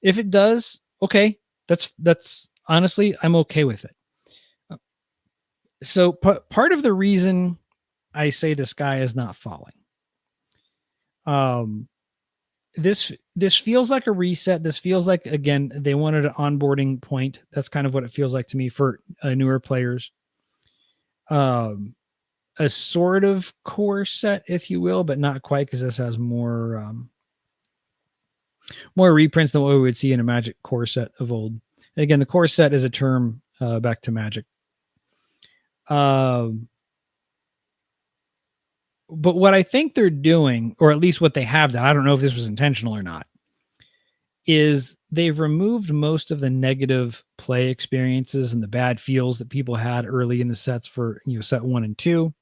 If it does, okay, that's honestly, I'm okay with it. So part of the reason I say the sky is not falling, um, this feels like a reset. This feels like, again, they wanted an onboarding point. That's kind of what it feels like to me for newer players. A sort of core set, if you will, but not quite, because this has more reprints than what we would see in a Magic core set of old. Again, the core set is a term back to Magic. But what I think they're doing, or at least what they have done, I don't know if this was intentional or not, is they've removed most of the negative play experiences and the bad feels that people had early in the sets for, set 1 and 2.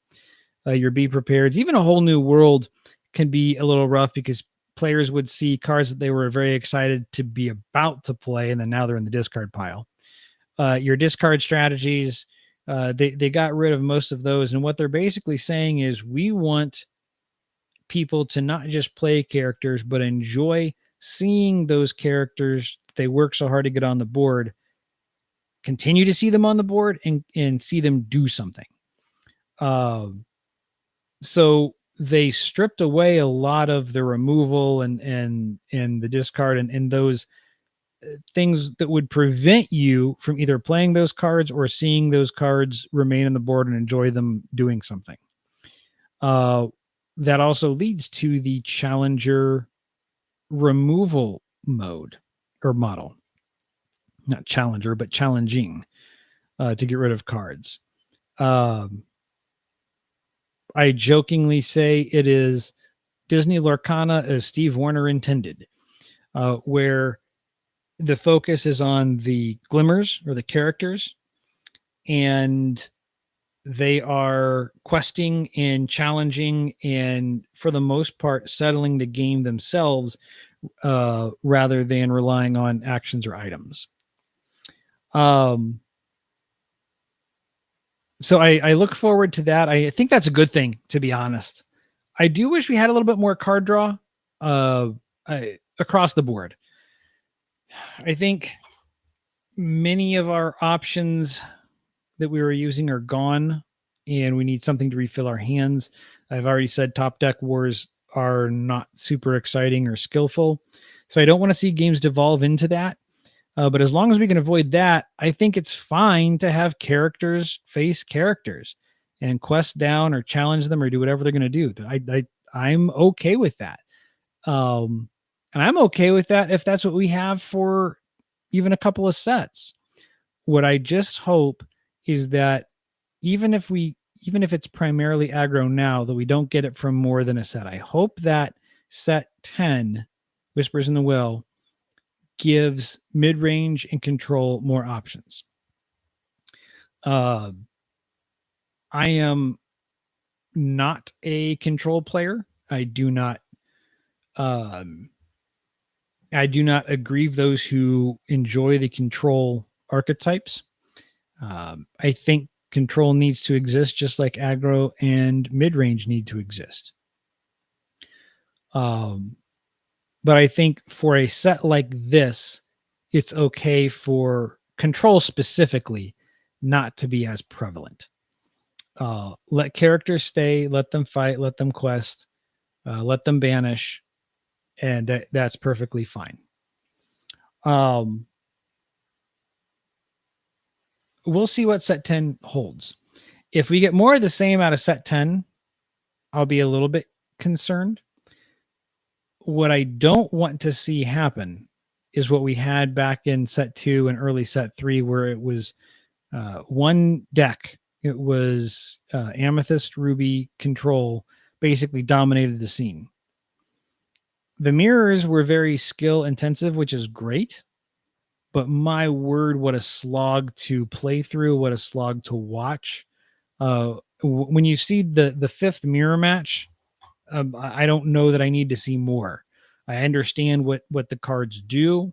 Your Be Prepared, even a Whole New World can be a little rough because players would see cards that they were very excited to be about to play, and then now they're in the discard pile. Your discard strategies, they got rid of most of those, and what they're basically saying is we want people to not just play characters, but enjoy seeing those characters they work so hard to get on the board, continue to see them on the board, and see them do something. So they stripped away a lot of the removal and the discard and those things that would prevent you from either playing those cards or seeing those cards remain on the board and enjoy them doing something. Uh, that also leads to the challenger removal mode or model. Not challenger, but challenging to get rid of cards. Um, I jokingly say it is Disney Lorcana as Steve Warner intended, where the focus is on the glimmers or the characters, and they are questing and challenging and for the most part settling the game themselves rather than relying on actions or items. Um, so I look forward to that. I think that's a good thing, to be honest. I do wish we had a little bit more card draw uh, across the board. I think many of our options that we were using are gone, and we need something to refill our hands. I've already said top deck wars are not super exciting or skillful, so I don't want to see games devolve into that. But as long as we can avoid that, I think it's fine to have characters face characters and quest down or challenge them or do whatever they're going to do. I'm okay with that. And I'm okay with that if that's what we have for even a couple of sets. What I just hope is that even if we even if it's primarily aggro now, that we don't get it from more than a set. I hope that set 10, Whispers in the Will, gives mid-range and control more options. Uh, I am not a control player. Um, I do not aggrieve those who enjoy the control archetypes. I think control needs to exist just like aggro and mid range need to exist. Um, but I think for a set like this, it's okay for control specifically not to be as prevalent. Let characters stay, let them fight, let them quest, let them banish, and that's perfectly fine. Um, we'll see what set 10 holds. If we get more of the same out of set 10, I'll be a little bit concerned. What I don't want to see happen is what we had back in set 2 and early set 3, where it was one deck. It was Amethyst, Ruby, Control, basically dominated the scene. The mirrors were very skill intensive, which is great. But my word, what a slog to play through, what a slog to watch. When you see the fifth mirror match, I don't know that I need to see more. I understand what the cards do.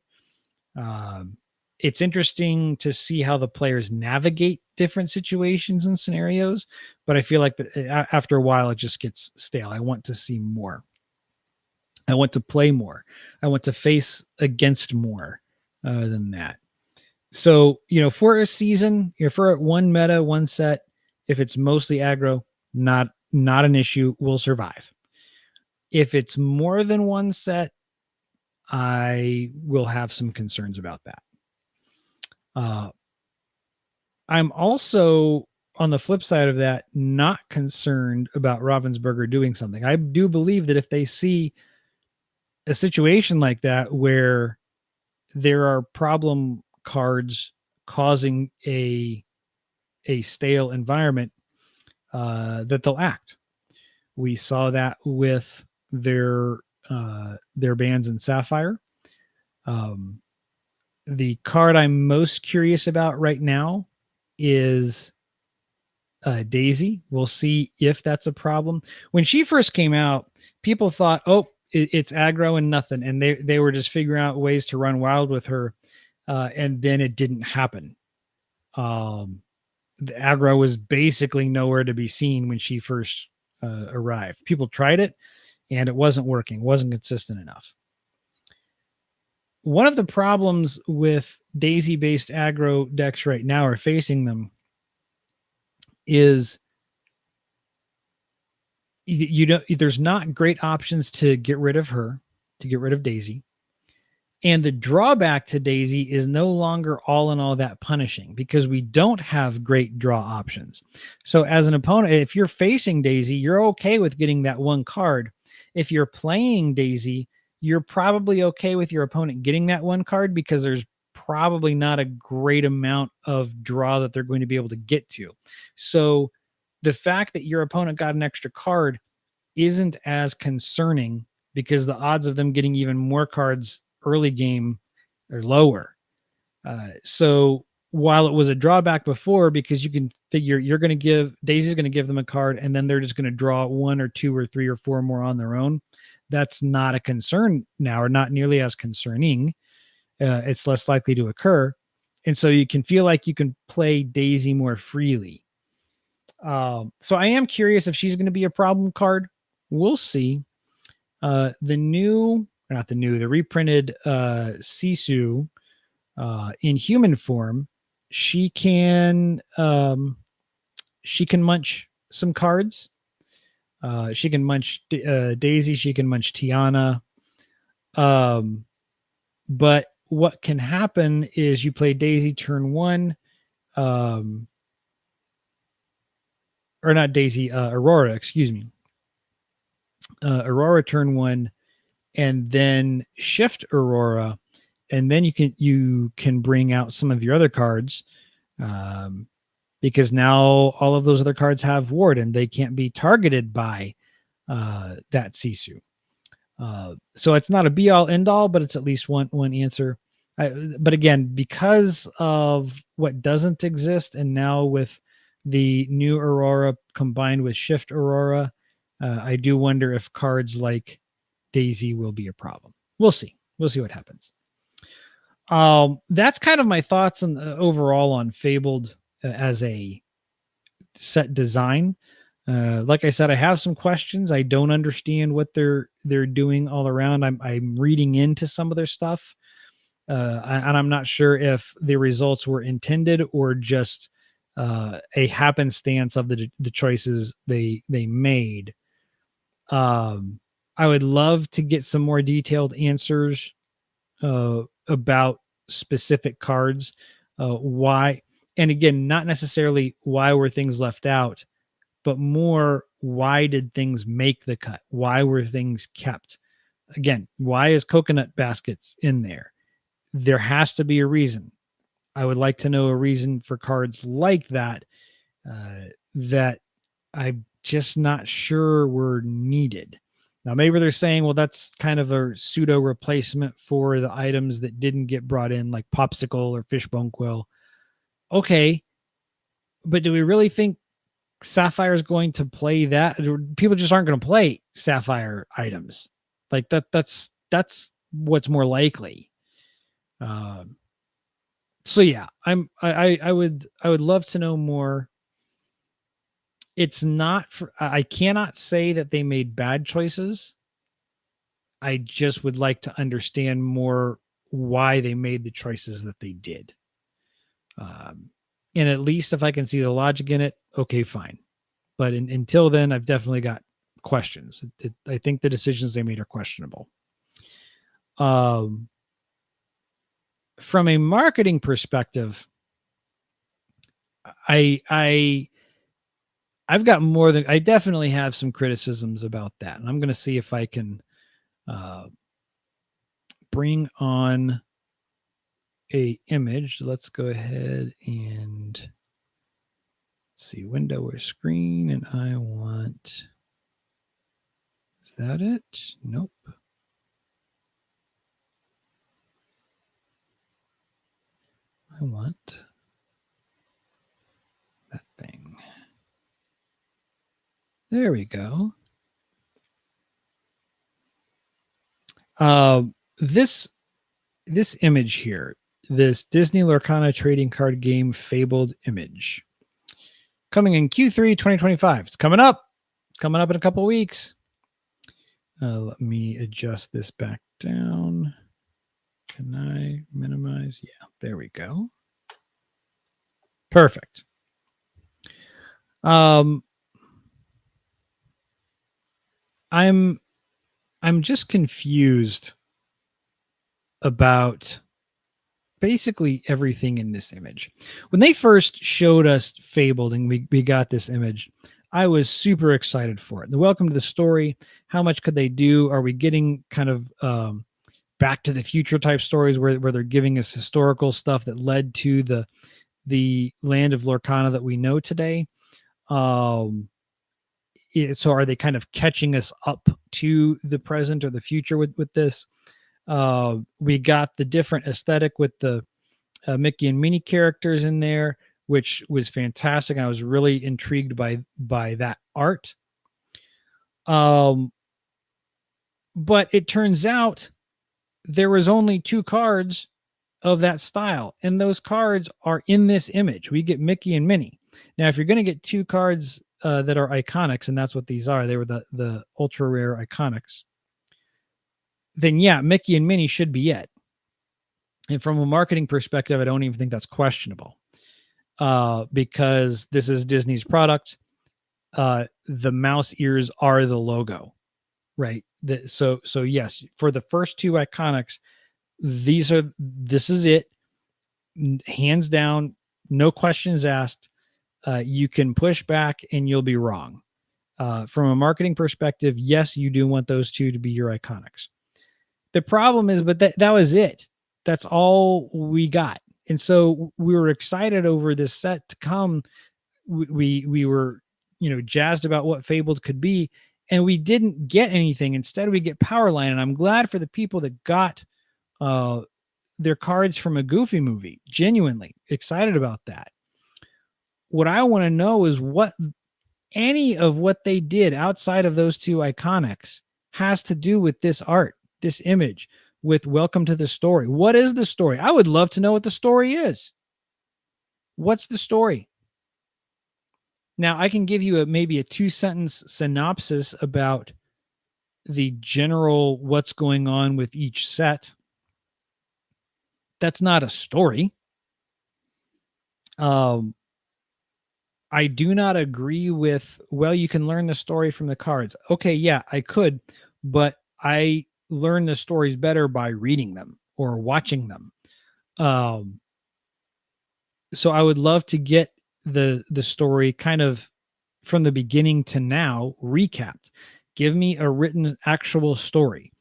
Um, it's interesting to see how the players navigate different situations and scenarios, but I feel like after a while it just gets stale. I want to see more. I want to play more. I want to face against more than that. So, for a season, for one meta, one set, if it's mostly aggro, not an issue, we'll survive. If it's more than one set, I will have some concerns about that. I'm also, on the flip side of that, not concerned about Ravensburger doing something. I do believe that if they see a situation like that where there are problem cards causing a stale environment, that they'll act. We saw that with their bans in Sapphire. Um, the card I'm most curious about right now is Daisy. We'll see if that's a problem. When she first came out, people thought, "Oh, it's aggro and nothing," and they were just figuring out ways to run wild with her, and then it didn't happen. The aggro was basically nowhere to be seen when she first arrived. People tried it, and it wasn't working, wasn't consistent enough. One of the problems with Daisy-based aggro decks right now, or facing them, is there's not great options to get rid of her, to get rid of Daisy. And the drawback to Daisy is no longer all in all that punishing because we don't have great draw options. So as an opponent, if you're facing Daisy, you're okay with getting that one card. If you're playing Daisy, you're probably okay with your opponent getting that one card because there's probably not a great amount of draw that they're going to be able to get to. So the fact that your opponent got an extra card isn't as concerning because the odds of them getting even more cards early game are lower. So while it was a drawback before, because you can figure you're going to give Daisy's going to give them a card and then they're just going to draw one or two or three or four more on their own. That's not a concern now, or not nearly as concerning. It's less likely to occur. And so you can feel like you can play Daisy more freely. So I am curious if she's going to be a problem card. We'll see. The reprinted Sisu in human form, she can munch some cards. She can munch Daisy. She can munch Tiana. But what can happen is you play Daisy turn one, or not Daisy, Aurora. Excuse me. Aurora turn one, and then shift Aurora, and then you can bring out some of your other cards, because now all of those other cards have ward and they can't be targeted by that Sisu. So it's not a be all end all, but it's at least one answer. But again, because of what doesn't exist, and now with the new Aurora combined with Shift Aurora, I do wonder if cards like Daisy will be a problem. We'll see. We'll see what happens. That's kind of my thoughts on overall on Fabled as a set design. Like I said, I have some questions. I don't understand what they're doing all around. I'm reading into some of their stuff, and I'm not sure if the results were intended or just a happenstance of the choices they made. I would love to get some more detailed answers about specific cards, why, and again, not necessarily why were things left out, but more why did things make the cut? Why were things kept? Again, why is coconut baskets in there? There has to be a reason. I would like to know a reason for cards like that, that I'm just not sure were needed. Now, maybe they're saying, well, that's kind of a pseudo replacement for the items that didn't get brought in, like Popsicle or Fishbone Quill. Okay, but do we really think Sapphire is going to play that? People just aren't going to play Sapphire items like that. That's what's more likely. So yeah, I would love to know more. It's not for, I cannot say that they made bad choices. I just would like to understand more why they made the choices that they did. And at least if I can see the logic in it, okay, fine. But until then, I've definitely got questions. I think the decisions they made are questionable. From a marketing perspective, I've got more than, I definitely have some criticisms about that, and I'm going to see if I can bring on a image. Let's go ahead and let's see, window or screen, and I want, is that it? Nope. I want that thing. There we go. This image here, this Disney Lorcana trading card game Fabled image, coming in Q3 2025. It's coming up. It's coming up in a couple of weeks. Let me adjust this back down. Can I minimize? Yeah, there we go. Perfect. I'm just confused about basically everything in this image. When they first showed us Fabled and we got this image, I was super excited for it. The welcome to the story. How much could they do? Are we getting kind of back to the future type stories where they're giving us historical stuff that led to the land of Lorcana that we know today? So are they kind of catching us up to the present or the future with this? We got the different aesthetic with the Mickey and Minnie characters in there, which was fantastic. I was really intrigued by that art. But it turns out there was only 2 cards of that style, and those cards are in this image. We get Mickey and Minnie. Now, if you're going to get 2 cards that are iconics, and that's what these are, they were the ultra rare iconics, then yeah, Mickey and Minnie should be it. And from a marketing perspective, I don't even think that's questionable, because this is Disney's product. The mouse ears are the logo, right? So yes, for the first 2 iconics, this is it, hands down, no questions asked. You can push back and you'll be wrong. From a marketing perspective, yes, you do want those 2 to be your iconics. The problem is, but that was it. That's all we got. And so we were excited over this set to come. We were, jazzed about what Fabled could be, and we didn't get anything. Instead, we get Powerline, and I'm glad for the people that got their cards from a Goofy movie. Genuinely excited about that. What I want to know is what any of what they did outside of those 2 iconics has to do with this art, this image, with Welcome to the Story. What is the story? I would love to know what the story is. What's the story? Now, I can give you maybe a 2-sentence synopsis about the general what's going on with each set. That's not a story. I do not agree with, well, you can learn the story from the cards. Okay, yeah, I could, but I learn the stories better by reading them or watching them. So I would love to get the story kind of from the beginning to now recapped. Give me a written actual story,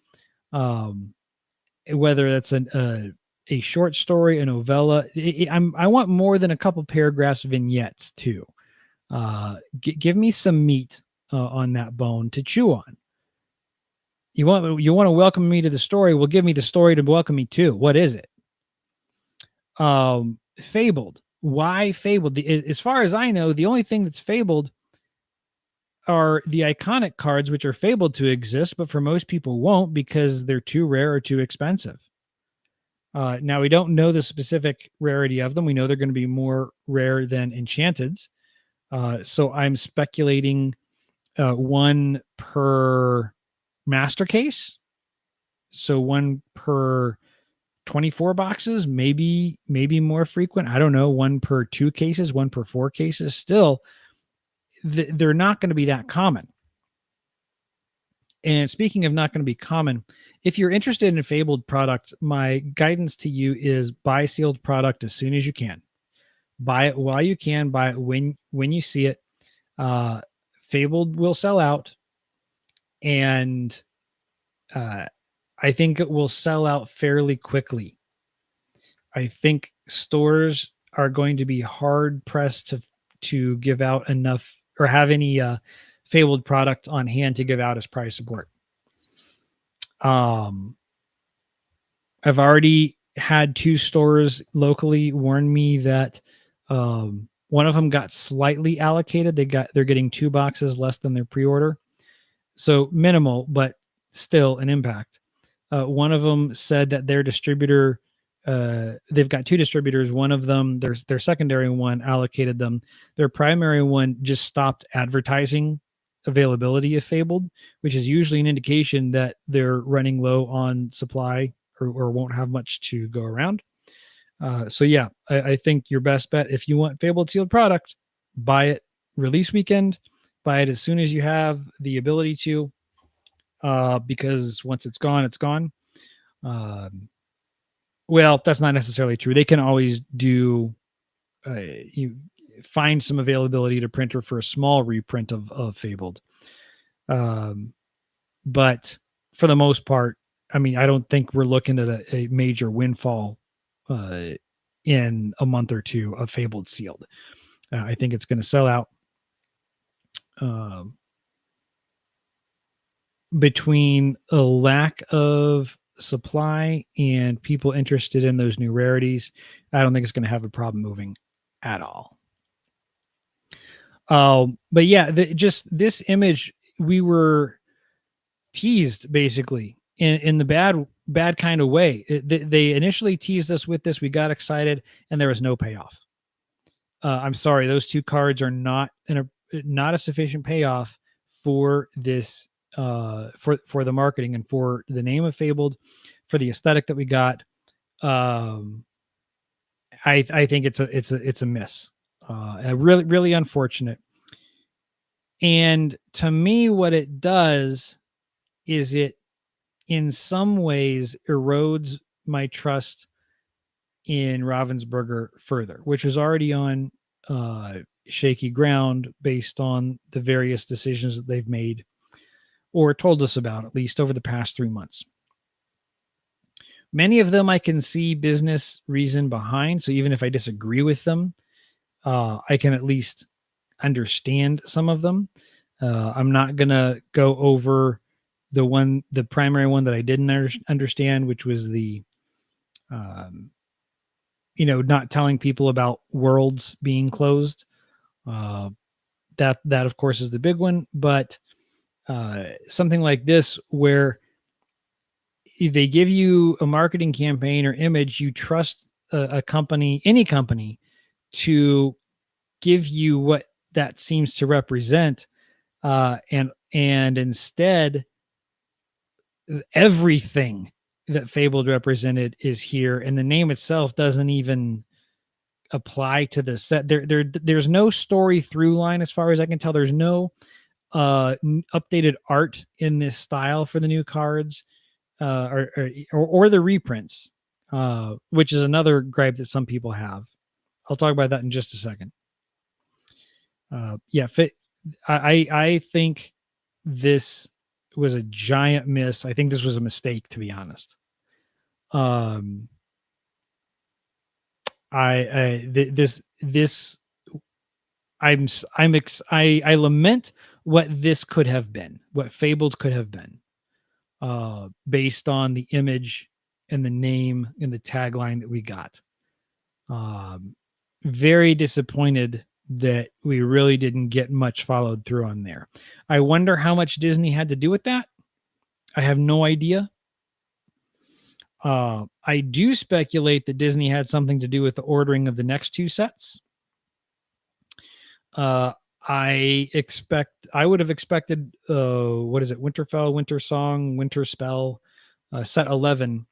whether that's a short story, a novella. I want more than a couple paragraphs vignettes too. Give me some meat on that bone to chew on. You want to welcome me to the story? Well, give me the story to welcome me to. What is it? Fabled. Why Fabled? As far as I know, the only thing that's fabled are the iconic cards, which are fabled to exist, but for most people won't because they're too rare or too expensive. Now, we don't know the specific rarity of them. We know they're going to be more rare than Enchanteds. So I'm speculating 1 per master case. So 1 per 24 boxes, maybe more frequent. I don't know. 1 per 2 cases, 1 per 4 cases. Still, they're not going to be that common. And speaking of not going to be common, if you're interested in a Fabled product, my guidance to you is buy sealed product as soon as you can. Buy it while you can. Buy it when you see it. Fabled will sell out, and I think it will sell out fairly quickly. I think stores are going to be hard pressed to give out enough or have any Fabled product on hand to give out as prize support. I've already had 2 stores locally warn me that one of them got slightly allocated. They're getting 2 boxes less than their pre-order, so minimal, but still an impact. One of them said that their distributor, they've got 2 distributors. One of them, their secondary one allocated them. Their primary one just stopped advertising availability of Fabled, which is usually an indication that they're running low on supply or won't have much to go around. So yeah, I think your best bet, if you want Fabled sealed product, buy it release weekend, buy it as soon as you have the ability to, because once it's gone, it's gone. Well, that's not necessarily true. They can always do you find some availability to printer for a small reprint of Fabled. Um, but for the most part, I mean, I don't think we're looking at a major windfall uh, in a month or two of Fabled sealed. I think it's going to sell out um, between a lack of supply and people interested in those new rarities. I don't think it's going to have a problem moving at all. But yeah, just this image, we were teased basically in the bad kind of way. They initially teased us with this. We got excited, and there was no payoff. I'm sorry, those two cards are not a sufficient payoff for this for the marketing and for the name of Fabled, for the aesthetic that we got. Um, I think it's a miss. And really unfortunate. And to me, what it does is it in some ways erodes my trust in Ravensburger further, which was already on uh, shaky ground based on the various decisions that they've made or told us about, at least over the past 3 months. Many of them I can see business reason behind. So even if I disagree with them, I can at least understand some of them. I'm not going to go over the primary one that I didn't understand, which was the um, not telling people about worlds being closed. Uh, that of course is the big one, but something like this where they give you a marketing campaign or image, you trust a company, any company, to give you what that seems to represent, and instead everything that Fabled represented is here, and the name itself doesn't even apply to the set. There's no story through line as far as I can tell. There's no updated art in this style for the new cards, or the reprints, which is another gripe that some people have. I'll talk about that in just a second. Yeah, I think this was a giant miss. I think this was a mistake, to be honest. Um, this I lament what this could have been, what Fabled could have been, based on the image and the name and the tagline that we got. Um, very disappointed that we really didn't get much followed through on there. I wonder how much Disney had to do with that. I have no idea. I do speculate that Disney had something to do with the ordering of the next two sets. Uh, I would have expected, what is it? Winterfell, Winter Song, Winter Spell, set 11.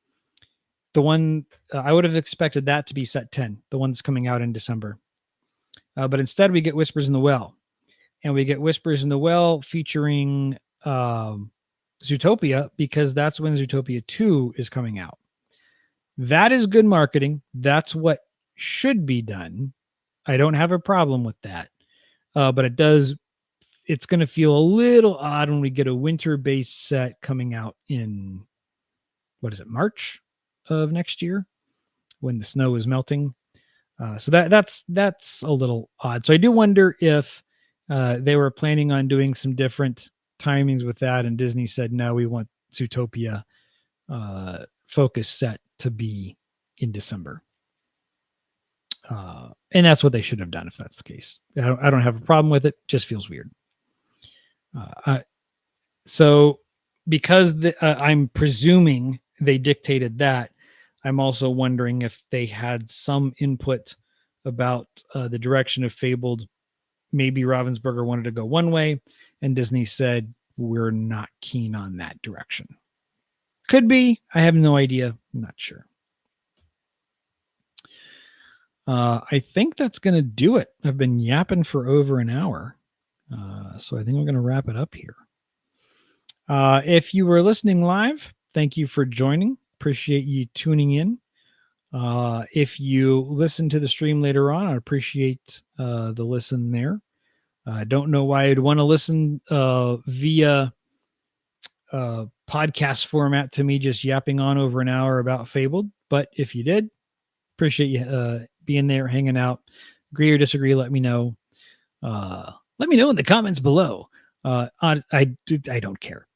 The one I would have expected that to be set 10, the one that's coming out in December. But instead, we get Whispers in the Well, and we get Whispers in the Well featuring Zootopia, because that's when Zootopia 2 is coming out. That is good marketing. That's what should be done. I don't have a problem with that. But it's going to feel a little odd when we get a winter-based set coming out in, what is it, March of next year, when the snow is melting. So that's a little odd. So I do wonder if they were planning on doing some different timings with that, and Disney said, no, we want Zootopia focus set to be in December. And that's what they should have done if that's the case. I don't have a problem with it. Just feels weird. So because I'm presuming they dictated that, I'm also wondering if they had some input about the direction of Fabled. Maybe Ravensburger wanted to go one way, and Disney said, we're not keen on that direction. Could be. I have no idea. I'm not sure. I think that's going to do it. I've been yapping for over an hour. So I think I'm going to wrap it up here. If you were listening live, thank you for joining. Appreciate you tuning in. If you listen to the stream later on, I appreciate the listen there. I don't know why I'd want to listen via podcast format to me just yapping on over an hour about Fabled. But if you did, appreciate you being there, hanging out. Agree or disagree, let me know. Let me know in the comments below. I don't care.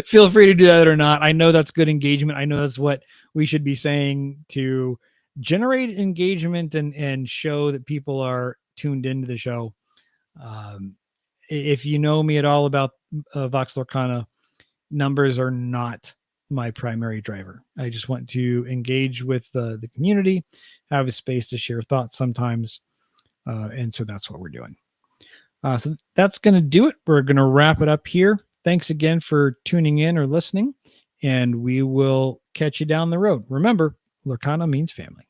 Feel free to do that or not. I know that's good engagement. I know that's what we should be saying to generate engagement and show that people are tuned into the show. If you know me at all about Vox Lorcana, numbers are not my primary driver. I just want to engage with the community, have a space to share thoughts sometimes. And so that's what we're doing. So that's going to do it. We're going to wrap it up here. Thanks again for tuning in or listening, and we will catch you down the road. Remember, Lorcana means family.